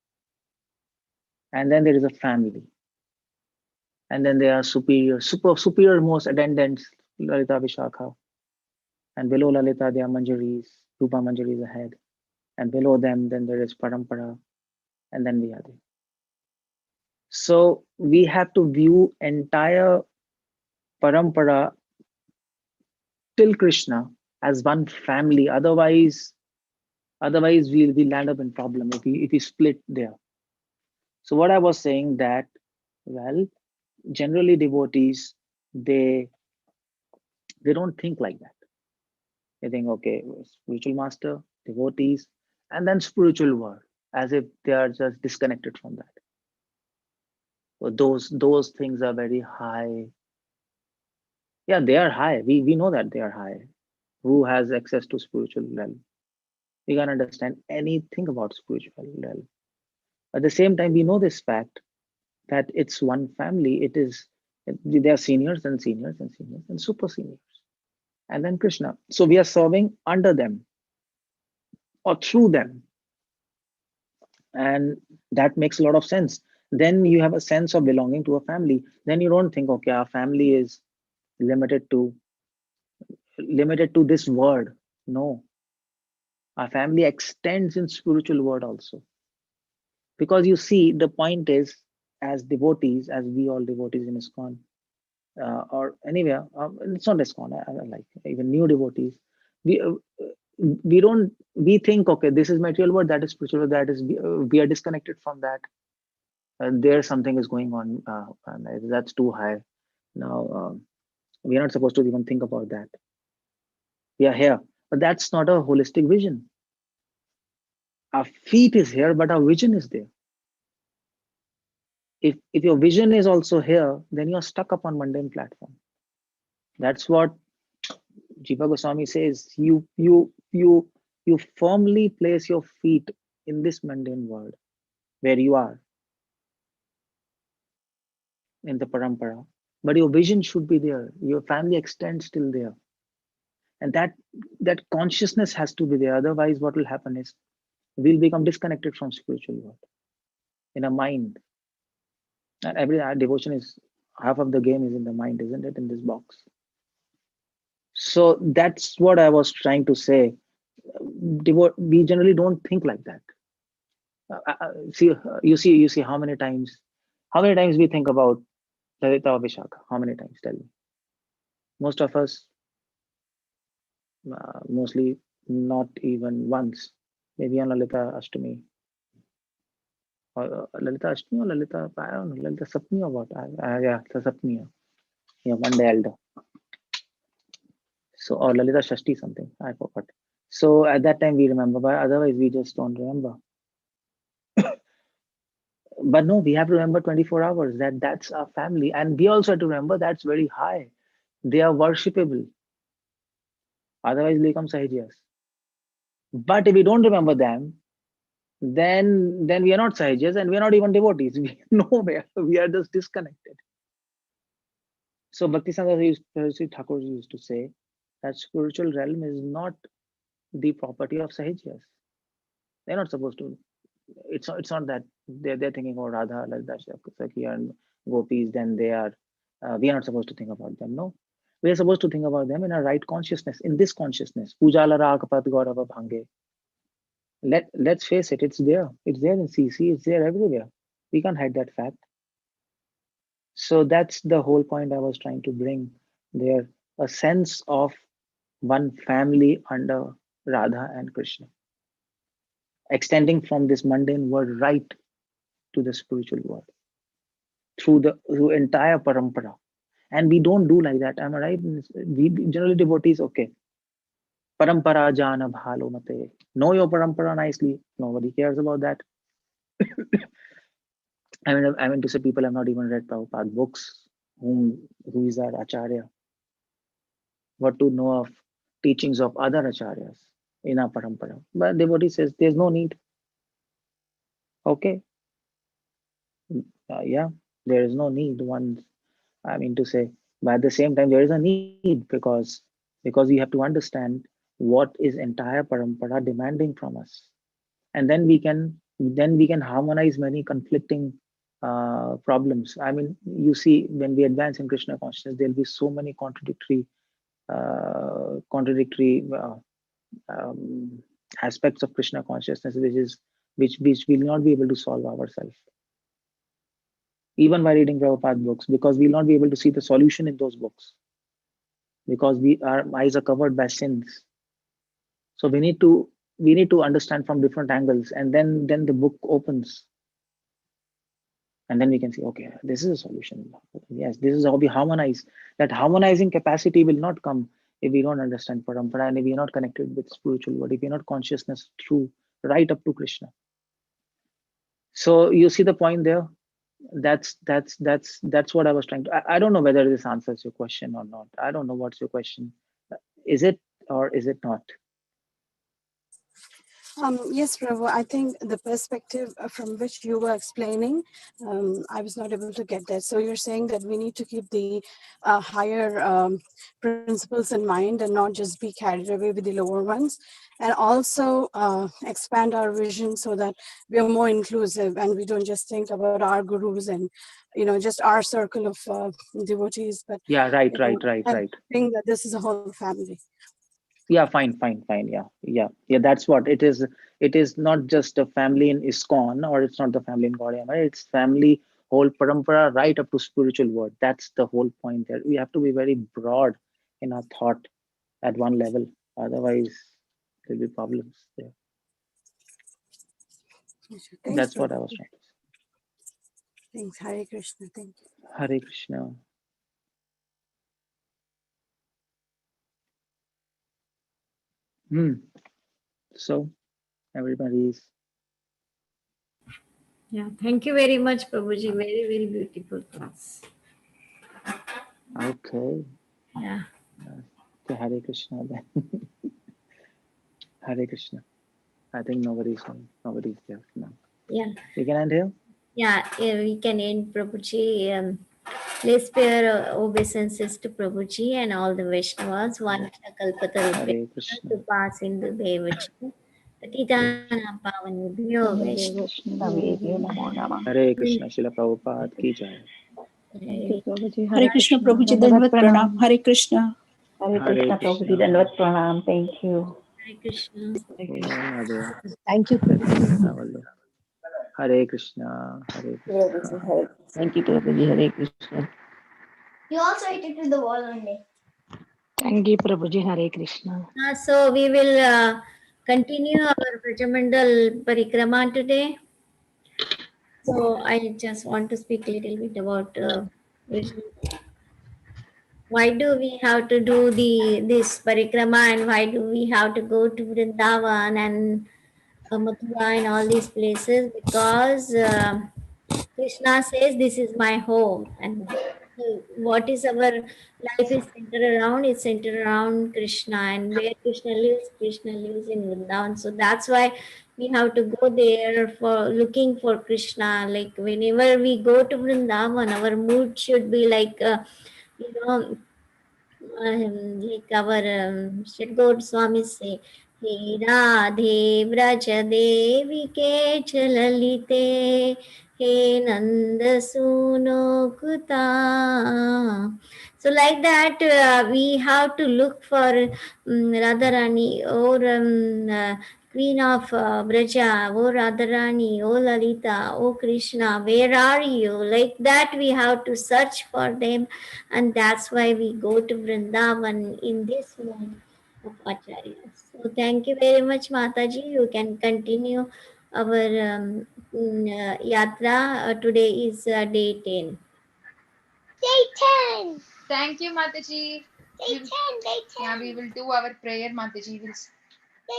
And then there is a family. And then there are superior most attendants, Lalita Vishakha. And below Lalita, there are Manjaris, Rupa Manjari is ahead. And below them, then there is Parampara. And then we are there. So we have to view entire Parampara till Krishna as one family. Otherwise we'll land up in problem if we split there. So what I was saying that, well, generally devotees, they don't think like that. They think, okay, spiritual master, devotees, and then spiritual world, as if they are just disconnected from that. So those things are very high. Yeah, they are high. We know that they are high. Who has access to spiritual realm? We can understand anything about spiritual realm. At the same time, we know this fact that it's one family. There are seniors and seniors and seniors and super seniors. And then Krishna. So we are serving under them or through them. And that makes a lot of sense. Then you have a sense of belonging to a family. Then you don't think, okay, our family is limited to this world. No. Our family extends in spiritual world also. Because you see, the point is, as devotees, as we all devotees in ISKCON, or anywhere, it's not ISKCON, I like even new devotees, we think, okay, this is material world, that is spiritual world, that is we are disconnected from that. There something is going on, and that's too high. Now we are not supposed to even think about that. We are here, but that's not a holistic vision. Our feet is here, but our vision is there. If your vision is also here, then you're stuck upon mundane platform. That's what Jiva Goswami says. You firmly place your feet in this mundane world where you are in the parampara, but your vision should be there. Your family extends till there, and that consciousness has to be there. Otherwise, what will happen is we'll become disconnected from spiritual world in a mind. And every devotion is half of the game is in the mind, isn't it? In this box. So that's what I was trying to say. We generally don't think like that. You see how many times we think about Lalita or Vishakha. How many times? Tell me. Most of us, mostly not even once. Maybe on Lalita Ashtami. Or Lalita Ashtami or Lalita, I don't know, Lalita Sapni or what? Yeah, Sapni. Yeah, one day elder. So, or Lalita Shashti something, I forgot. So at that time we remember, but otherwise we just don't remember. But no, we have to remember 24 hours that's our family. And we also have to remember that's very high. They are worshipable. Otherwise, they become Sahajiyas. But if we don't remember them, then we are not Sahajiyas and we are not even devotees. We are nowhere. We are just disconnected. So Bhakti Thakur used to say that spiritual realm is not the property of Sahajiyas. They're not supposed to. It's not that they're thinking about Radha, Lalita, Sakhi and Gopis, then they are, we are not supposed to think about them. No. We are supposed to think about them in a right consciousness, in this consciousness. Puja lara kapat gaurava bhange. Let's face it, it's there. It's there in CC, it's there everywhere. We can't hide that fact. So that's the whole point I was trying to bring there, a sense of one family under Radha and Krishna, extending from this mundane world right to the spiritual world through entire parampara. And we don't do like that. Am I right? We generally devotees, okay. Parampara jana bhalo mate. Know your parampara nicely. Nobody cares about that. I mean to say, people have not even read Prabhupada books. Who is our acharya? What to know of teachings of other acharyas in our parampara? But devotee says there's no need. Okay. Yeah, there is no need. I mean to say, but at the same time, there is a need because we have to understand what is entire parampara demanding from us, and then we can harmonize many conflicting problems. I mean, you see, when we advance in Krishna consciousness, there'll be so many contradictory aspects of Krishna consciousness, which we'll not be able to solve ourselves, even by reading Prabhupada books, because we'll not be able to see the solution in those books, because our eyes are covered by sins. So we need to understand from different angles, and then the book opens, and then we can see, okay, this is a solution. Yes, this is how we harmonize. That harmonizing capacity will not come if we don't understand parampara, and if we are not connected with spiritual world, if we are not consciousness through right up to Krishna. So you see the point there. That's what I was trying to. I don't know whether this answers your question or not. I don't know what's your question. Is it or is it not? Yes, Prabhu, I think the perspective from which you were explaining, I was not able to get that. So you're saying that we need to keep the higher principles in mind and not just be carried away with the lower ones, and also expand our vision so that we are more inclusive and we don't just think about our gurus and, just our circle of devotees, but yeah, right. think that this is a whole family. Yeah, fine. Yeah. That's what it is. It is not just a family in ISKCON, or it's not the family in Gaudiya Math. It's family, whole parampara, right up to spiritual world. That's the whole point there. We have to be very broad in our thought at one level. Otherwise, there'll be problems there. That's what I was trying to say. Thanks. Hare Krishna. Thank you. Hare Krishna. So everybody's. Yeah, thank you very much, Prabhuji. Very, very beautiful class. Okay. Yeah. Okay, Hare Krishna then. Hare Krishna. I think nobody's there now. Yeah. We can end here? Yeah, we can end, Prabhuji. Let's pay our obeisances to Prabhuji and all the Vaishnavas. Vancha kalpatarubhya to pass into Devachi. Patitanam pavanebhyo Vaishnavebhyo. Hare Krishna, Srila Prabhupada ki jai. Hare Krishna, Prabhuji, Dandavat Pranam. Hare Krishna. Hare Krishna, Prabhuji, Dandavat Pranam. Thank you. Hare Krishna. Thank you, Prabhuji. Hare Krishna, Hare Krishna. Thank you, Prabhuji. Hare Krishna. You also hit it to the wall one day. Thank you, Prabhuji. Hare Krishna. So we will continue our Brajamandal Parikrama today. So I just want to speak a little bit about why do we have to do this Parikrama, and why do we have to go to Vrindavan and Mathura and all these places, because Krishna says, "This is my home," and what is our life is centered around? It's centered around Krishna, and where Krishna lives in Vrindavan. So that's why we have to go there for looking for Krishna. Like whenever we go to Vrindavan, our mood should be like, you know, like our Sri Swami say, "He Radhe Vraja Devi ke chalalite, he Nanda Suno Kuta." So like that, we have to look for Radharani or Queen of Braja, oh Radharani, oh Lalita, oh Krishna, where are you? Like that, we have to search for them, and that's why we go to Vrindavan in this mode of Acharya. So thank you very much, Mataji. You can continue our yatra. Today is day 10. Day 10. Thank you, Mataji. Day 10, day 10. Yeah, we will do our prayer, Mataji.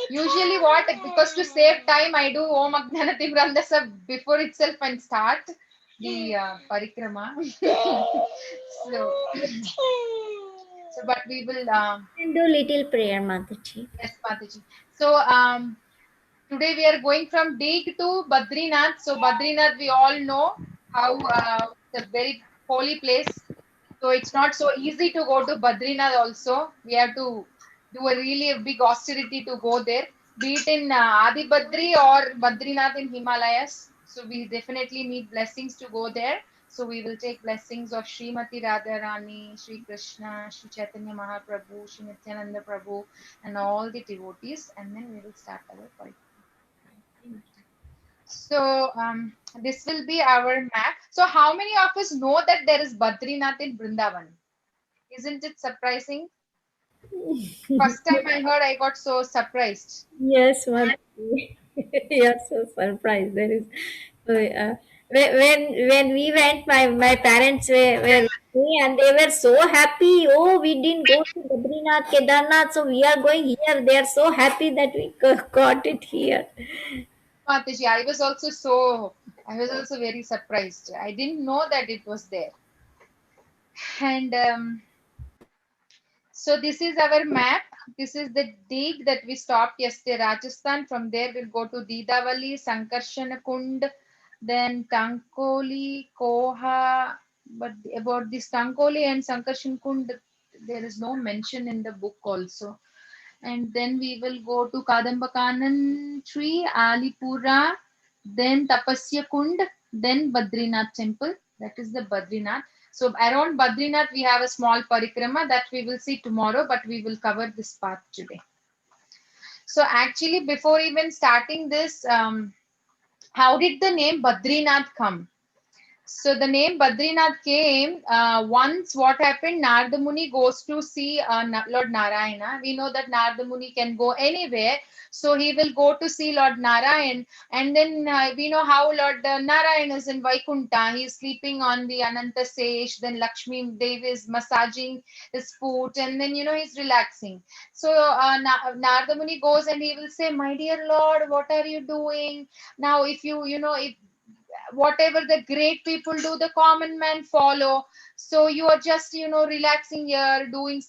Usually what, because to save time, I do Om Agnanati Vrandasa before itself and start the parikrama. But we will... And do little prayer, Mataji. Yes, Mataji. So, today we are going from Dig to Badrinath. So Badrinath, we all know how it's a very holy place. So it's not so easy to go to Badrinath also. We have to do a really big austerity to go there, be it in Adi Badri or Badrinath in Himalayas. So we definitely need blessings to go there. So we will take blessings of Srimati Radharani, Sri Krishna, Sri Chaitanya Mahaprabhu, Sri Nityananda Prabhu, and all the devotees, and then we will start our party. So this will be our map. So how many of us know that there is Badrinath in Vrindavan? Isn't it surprising? First time I heard, I got so surprised. Yes, Mataji. You're so surprised. There is when we went, my parents were with me, and they were so happy. Oh, we didn't go to Badrinath, Kedarnath, so we are going here. They are so happy that we got it here. Mataji, I was also very surprised. I didn't know that it was there. And so this is our map. This is the dig that we stopped yesterday, Rajasthan. From there, we'll go to Didavali, Sankarshan Kund, then Tankoli, Koha. But about this Tankoli and Sankarshan Kund, there is no mention in the book also. And then we will go to Kadambakanan tree, Alipura, then Tapasya Kund, then Badrinath temple. That is the Badrinath. So around Badrinath, we have a small parikrama that we will see tomorrow, but we will cover this part today. So actually, before even starting this, how did the name Badrinath come? So the name Badrinath came once. What happened? Narada Muni goes to see Lord Narayana. We know that Narada Muni can go anywhere. So he will go to see Lord Narayan. And then we know how Lord Narayan is in Vaikunta. He is sleeping on the Ananta Sesh. Then Lakshmi Devi is massaging his foot. And then, he's relaxing. So Narada Muni goes and he will say, "My dear Lord, what are you doing? Now, if if whatever the great people do, the common man follow. So you are just, relaxing here, doing,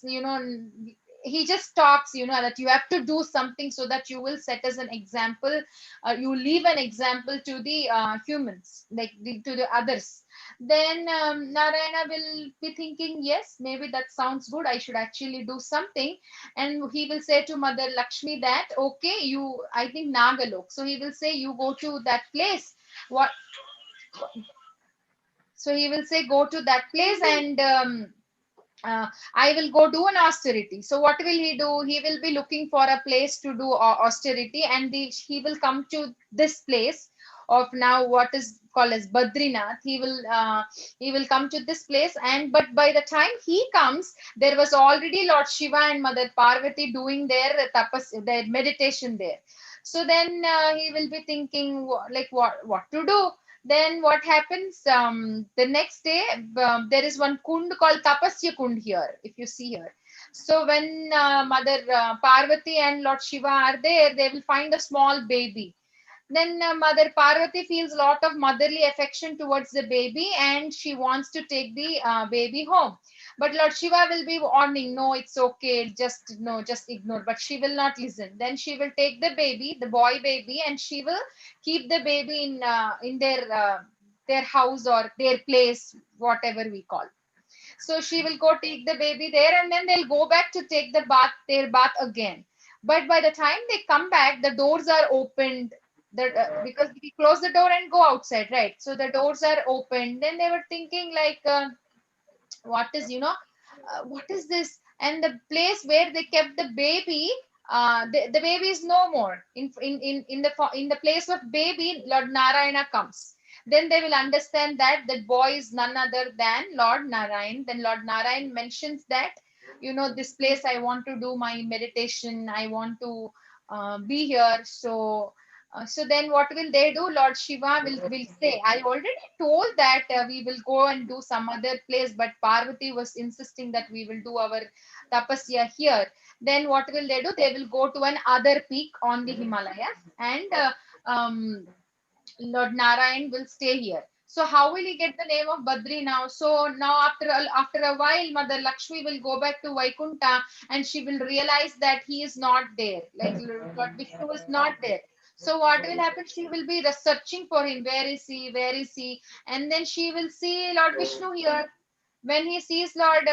he just talks, that you have to do something so that you will set as an example. You leave an example to the humans, like to the others. Then Narayana will be thinking, yes, maybe that sounds good. I should actually do something. And he will say to Mother Lakshmi that, okay, I think Nagalok. So he will say, you go to that place. So he will say, go to that place and I will go do an austerity. So what will he do? He will be looking for a place to do austerity, and he will come to this place of now what is called as Badrinath. He will come to this place, but by the time he comes, there was already Lord Shiva and Mother Parvati doing their their meditation there. So then he will be thinking like what to do. Then what happens? The next day, there is one kund called Tapasya Kund here, if you see here. So when Mother Parvati and Lord Shiva are there, they will find a small baby. Then Mother Parvati feels a lot of motherly affection towards the baby, and she wants to take the baby home. But Lord Shiva will be warning, no, it's okay, just no, just ignore. But she will not listen. Then she will take the baby, the boy baby, and she will keep the baby in their house or their place, whatever we call. So she will go take the baby there, and then they'll go back to take their bath again. But by the time they come back, the doors are opened. Because we close the door and go outside, right? So the doors are open. Then they were thinking like, what is what is this? And the place where they kept the baby, the baby is no more. In the place of baby, Lord Narayana comes. Then they will understand that that boy is none other than Lord Narayan. Then Lord Narayan mentions that, this place I want to do my meditation, I want to be here. So then what will they do? Lord Shiva will say, I already told that we will go and do some other place, but Parvati was insisting that we will do our tapasya here. Then what will they do? They will go to an other peak on the Himalayas, and Lord Narayan will stay here. So how will he get the name of Badri now? So now after a while, Mother Lakshmi will go back to Vaikunta, and she will realize that he is not there. Like Lord Vishnu is not there. So what will happen? She will be searching for him. Where is he? Where is he? And then she will see Lord Vishnu here. When he sees Lord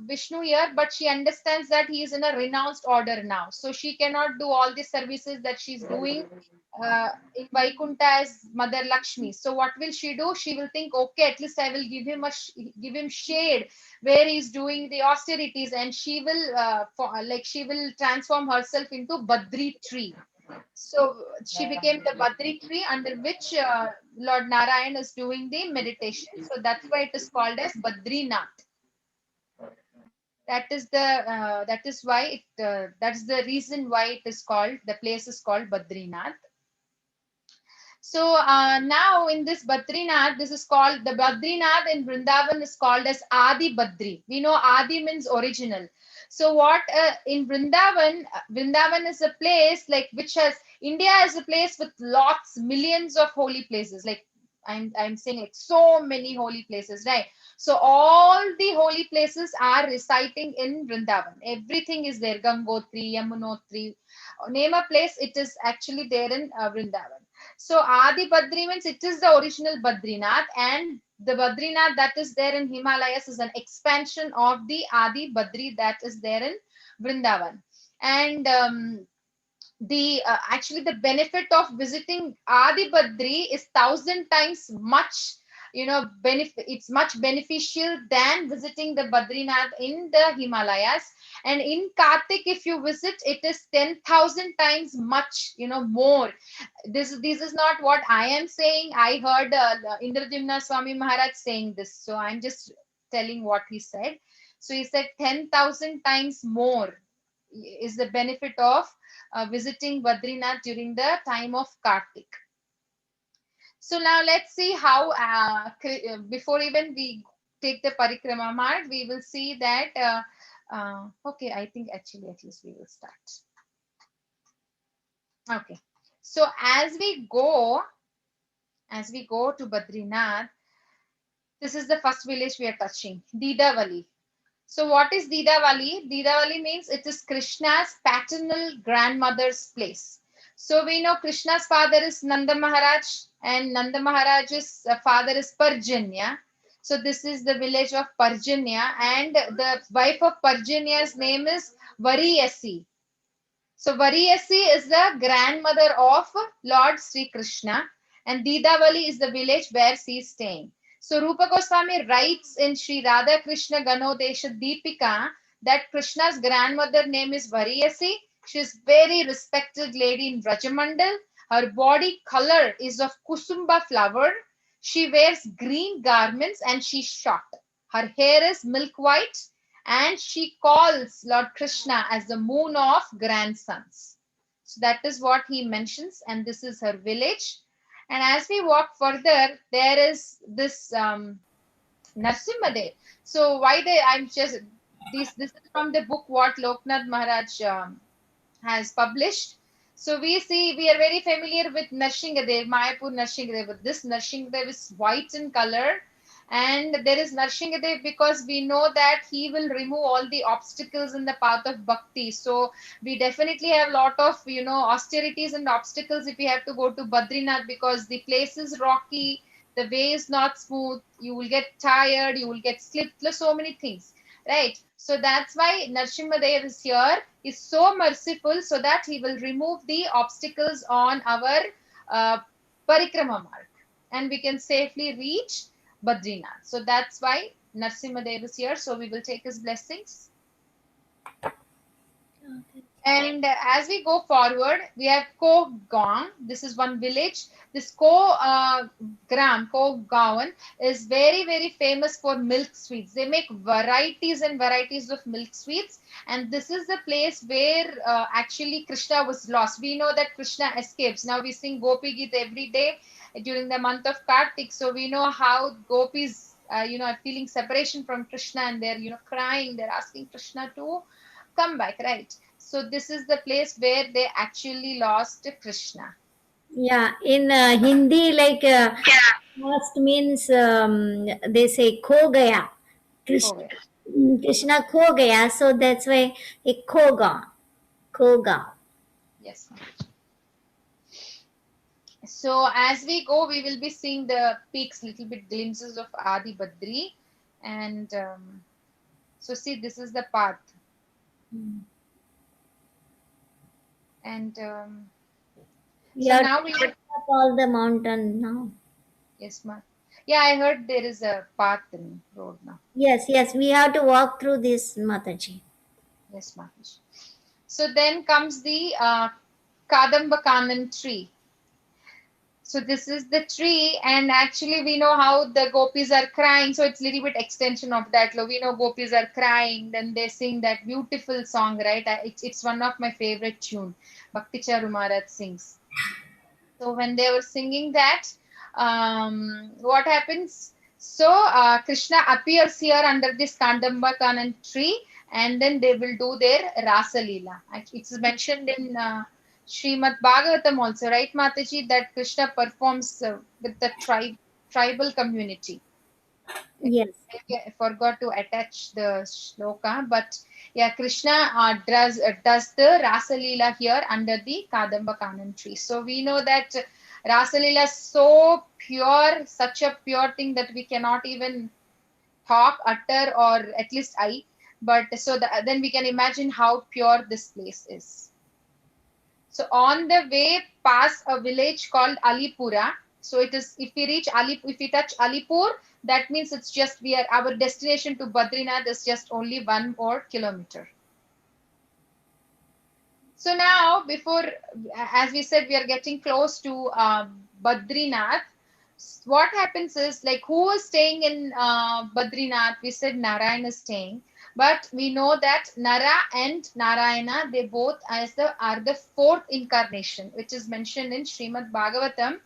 Vishnu here, but she understands that he is in a renounced order now. So she cannot do all the services that she's doing in Vaikunta as Mother Lakshmi. So what will she do? She will think, okay, at least I will give him shade where he's doing the austerities, and she will she will transform herself into Badri tree. So she became the Badri tree under which Lord Narayan is doing the meditation. So that's why it is called as Badrinath. That's the reason why it is called, the place is called Badrinath. So now in this Badrinath, this is called, the Badrinath in Vrindavan is called as Adi Badri. We know Adi means original. So what in Vrindavan, Vrindavan is a place like which has, India is a place with millions of holy places. Like I'm saying, like so many holy places, right? So all the holy places are reciting in Vrindavan. Everything is there. Gangotri, Yamunotri. Name a place, it is actually there in Vrindavan. So Adi Badri means it is the original Badrinath, and the Badrinath that is there in Himalayas is an expansion of the Adi Badri that is there in Vrindavan. And actually the benefit of visiting Adi Badri is 1,000 times much, it's much beneficial than visiting the Badrinath in the Himalayas. And in Kartik, if you visit, it is 10,000 times much, more. This is not what I am saying. I heard Indradyumna Swami Maharaj saying this. So I'm just telling what he said. So he said 10,000 times more is the benefit of visiting Badrinath during the time of Kartik. So now let's see how, before even we take the Parikrama Marg, we will see that, okay, I think actually at least we will start. Okay, so as we go to Badrinath, this is the first village we are touching, Didavali. So what is Didavali? Didavali means it is Krishna's paternal grandmother's place. So we know Krishna's father is Nanda Maharaj, and Nanda Maharaj's father is Parjanya. So this is the village of Parjanya, and the wife of Parjanya's name is Variyasi. So Variyasi is the grandmother of Lord Sri Krishna, and Didavali is the village where she is staying. So Rupa Goswami writes in Sri Radha Krishna Ganodesha Deepika that Krishna's grandmother name is Variyasi. She is very respected lady in Brajamandal. Her body color is of kusumba flower. She wears green garments and she's short. Her hair is milk white, and she calls Lord Krishna as the moon of grandsons. So that is what he mentions, and this is her village. And as we walk further, there is this Narsimhadev. So why this is from the book what Loknath Maharaj has published. So we see, we are very familiar with Narsinghadev, Mayapur Narsinghadev, but this Narsinghadev is white in color. And there is Narsinghadev because we know that he will remove all the obstacles in the path of bhakti. So we definitely have a lot of, austerities and obstacles if we have to go to Badrinath, because the place is rocky, the way is not smooth, you will get tired, you will get slipped, so many things, right? So that's why Narsimhadev is here, is so merciful, so that he will remove the obstacles on our parikrama mark, and we can safely reach Badrinath. So that's why Narsimhadev is here. So we will take his blessings. And as we go forward, we have Ko Gaon. This is one village. This Ko Gaon is very, very famous for milk sweets. They make varieties and varieties of milk sweets. And this is the place where actually Krishna was lost. We know that Krishna escapes. Now we sing Gopi Geet every day during the month of Kartik. So we know how gopis, are feeling separation from Krishna, and they're, crying. They're asking Krishna to come back, right? So this is the place where they actually lost Krishna. Yeah, in Hindi, like lost means they say kho gaya. Krishna kho gaya, so that's why it kho gaon. Yes. So as we go, we will be seeing the peaks, little bit glimpses of Adi Badri, and so see, this is the path. And so now we have up all the mountain now. Yes, ma'am. Yeah, I heard there is a path in road now. Yes, we have to walk through this, Mataji. Yes, Mataji. So then comes the Kadamba Kanan tree. So this is the tree, and actually we know how the gopis are crying. So it's a little bit extension of that. We know gopis are crying, then they sing that beautiful song, right? It's one of my favorite tune. Bhakti Charu Maharaj sings. So when they were singing that, what happens? So Krishna appears here under this Kadamba Kanan tree, and then they will do their Rasa Leela. It's mentioned in Srimad Bhagavatam also, right, Mataji, that Krishna performs with the tribal community. Yes. I forgot to attach the shloka, but yeah, Krishna does the Rasa Leela here under the Kadamba Kanan tree. So we know that Rasa Leela is so pure, such a pure thing that we cannot even utter, or at least I. But so then we can imagine how pure this place is. So on the way past a village called Alipura. So it is, if we touch Alipur, that means it's just our destination to Badrinath is just only 1 more kilometer. So now, as we said, we are getting close to Badrinath. What happens is, like, who is staying in Badrinath? We said Narayan is staying. But we know that Nara and Narayana, they both are the fourth incarnation, which is mentioned in Srimad Bhagavatam.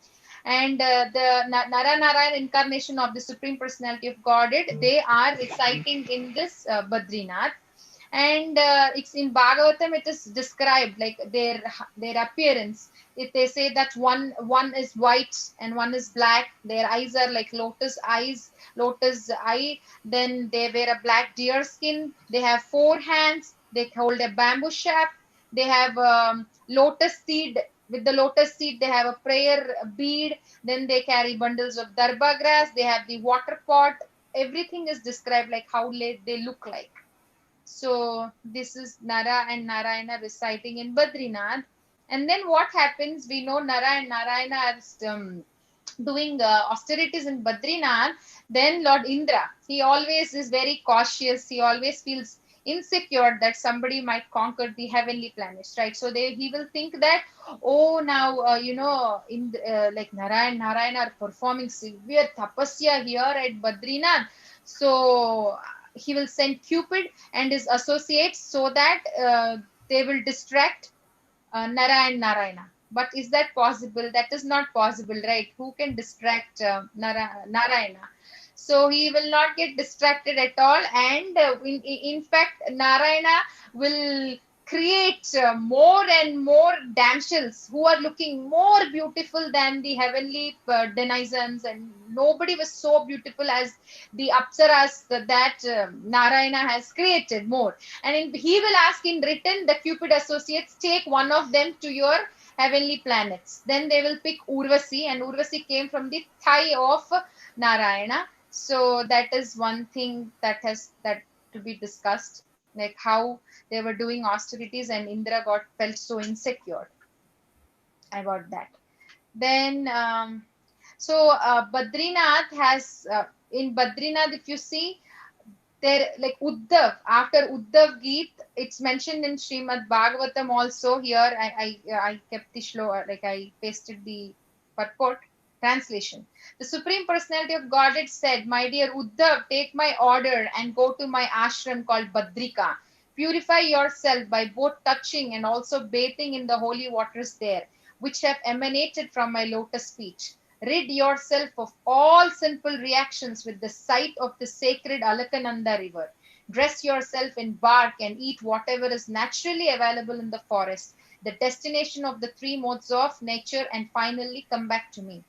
And the Nara Narayana incarnation of the Supreme Personality of Godhead, they are residing in this Badrinath. And it's in Bhagavatam, it is described like their appearance. If they say that one is white and one is black, their eyes are like lotus eye, then they wear a black deer skin, they have 4 hands, they hold a bamboo shaft, they have lotus seed. With the lotus seed, they have a prayer bead, then they carry bundles of darba grass, they have the water pot. Everything is described like how they look like. So this is Nara and Narayana residing in Badrinath. And then what happens? We know Nara and Narayana are doing austerities in Badrinath. Then Lord Indra, he always is very cautious. He always feels insecure that somebody might conquer the heavenly planets, right? So he will think that, oh, now like Nara and Narayana are performing severe tapasya here at Badrinath. So he will send Cupid and his associates so that they will distract Nara and Narayana. But is that possible? That is not possible, right? Who can distract Narayana? So he will not get distracted at all. And in fact, Narayana will create more and more damsels who are looking more beautiful than the heavenly denizens, and nobody was so beautiful as the apsaras that Narayana has created more. And he will ask in return the Cupid associates, take one of them to your heavenly planets. Then they will pick Urvasi, and Urvasi came from the thigh of Narayana. So that is one thing that to be discussed, like how they were doing austerities and Indra felt so insecure about that. Then Badrinath has in Badrinath, if you see there, like Uddhav, after Uddhav Geet, it's mentioned in Srimad Bhagavatam also. Here I kept the shloka, like I pasted the purport translation. The Supreme Personality of Godhead said, "My dear Uddhav, take my order and go to my ashram called Badrika. Purify yourself by both touching and also bathing in the holy waters there, which have emanated from my lotus feet. Rid yourself of all sinful reactions with the sight of the sacred Alakananda river. Dress yourself in bark and eat whatever is naturally available in the forest, the destination of the three modes of nature, and finally come back to me."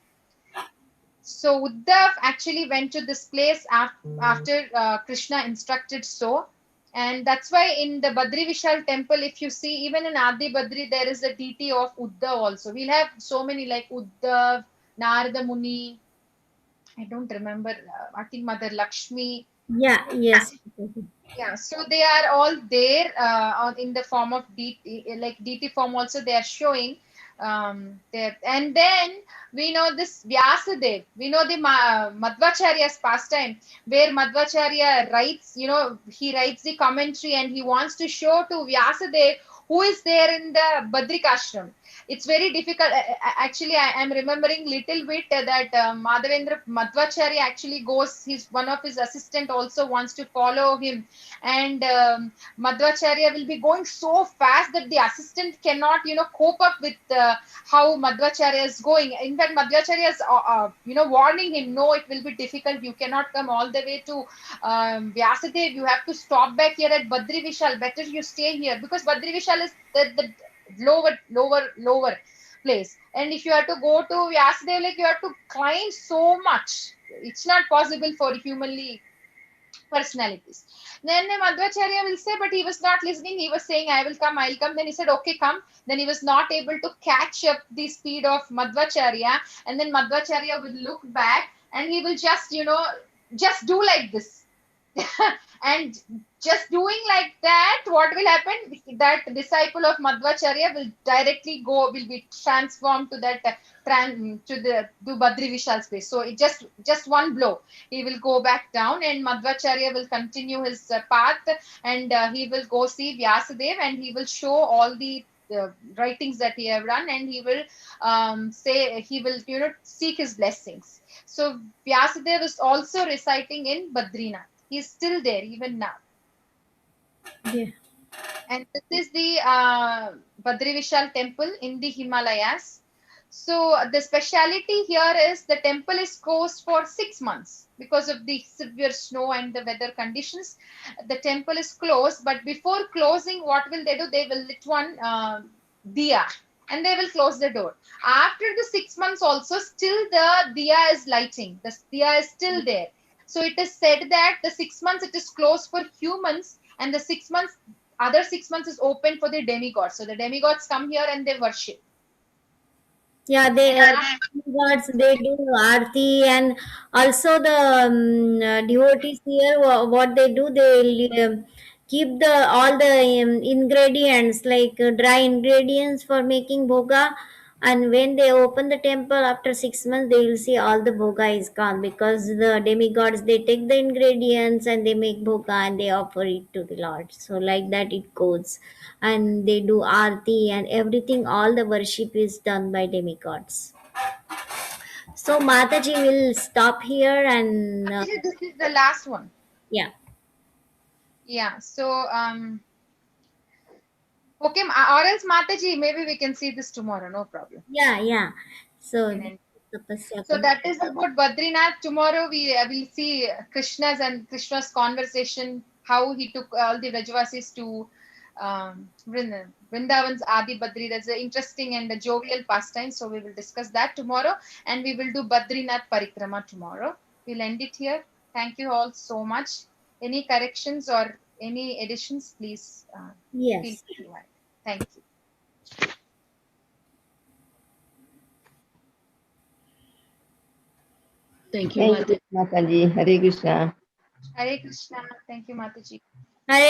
So Uddhav actually went to this place after Krishna instructed so. And that's why in the Badri Vishal temple, if you see, even in Adi Badri, there is a deity of Uddhav also. We'll have so many like Uddhav, Narada Muni, I don't remember, I think Mother Lakshmi. Yeah, yes. Yeah, so they are all there in the form of deity, like deity form also they are showing there. And then we know this Vyasadev, we know the Madhvacharya's pastime, where Madhvacharya writes, he writes the commentary and he wants to show to Vyasadev who is there in the Badrikashram. It's very difficult. Actually, I am remembering little bit that Madhvacharya actually goes, one of his assistant also wants to follow him, and Madhvacharya will be going so fast that the assistant cannot, cope up with how Madhvacharya is going. In fact, Madhvacharya is, warning him, no, it will be difficult. You cannot come all the way to Vyasadev. You have to stop back here at Badri Vishal. Better you stay here, because Badri Vishal is the lower place. And if you have to go to Vyasadev, like you have to climb so much. It's not possible for humanly personalities. Then Madhvacharya will say, but he was not listening. He was saying, I'll come. Then he said, okay, come. Then he was not able to catch up the speed of Madhvacharya. And then Madhvacharya will look back and he will just, just do like this. And just doing like that, what will happen? That disciple of Madhvacharya will directly will be transformed to that to Badri Vishal space. So it just one blow, he will go back down, and Madhvacharya will continue his path, and he will go see Vyasadev, and he will show all the writings that he have done, and he will say, he will seek his blessings. So Vyasadev is also reciting in Badrinath. He is still there even now. Yeah. And this is the Badri Vishal temple in the Himalayas. So the speciality here is the temple is closed for 6 months because of the severe snow and the weather conditions. The temple is closed, but before closing, what will they do? They will lit one diya and they will close the door. After the 6 months also, still the diya is lighting. The diya is still there. So it is said that the 6 months it is closed for humans, and the 6 months, other 6 months is open for the demigods. So the demigods come here and they worship. Yeah, gods, they do aarti, and also the devotees here, what they do, they keep all the ingredients, like dry ingredients for making bhoga, and when they open the temple after 6 months, they will see all the bhoga is gone, because the demigods, they take the ingredients and they make bhoga and they offer it to the Lord. So like that it goes, and they do aarti and everything, all the worship is done by demigods. So Mataji will stop here, and this is the last one. Yeah. So okay, or else Mataji, maybe we can see this tomorrow, no problem. Yeah. So that is about Badrinath. Tomorrow we will see Krishna's conversation, how he took all the Vrajavasis to Vrindavan's Adi Badri. That's an interesting and a jovial pastime. So we will discuss that tomorrow, and we will do Badrinath Parikrama tomorrow. We'll end it here. Thank you all so much. Any corrections or any additions, please feel Yes. free to add. Thank you. Thank you, Mataji. Hare Krishna. Hare Krishna. Thank you, Mataji.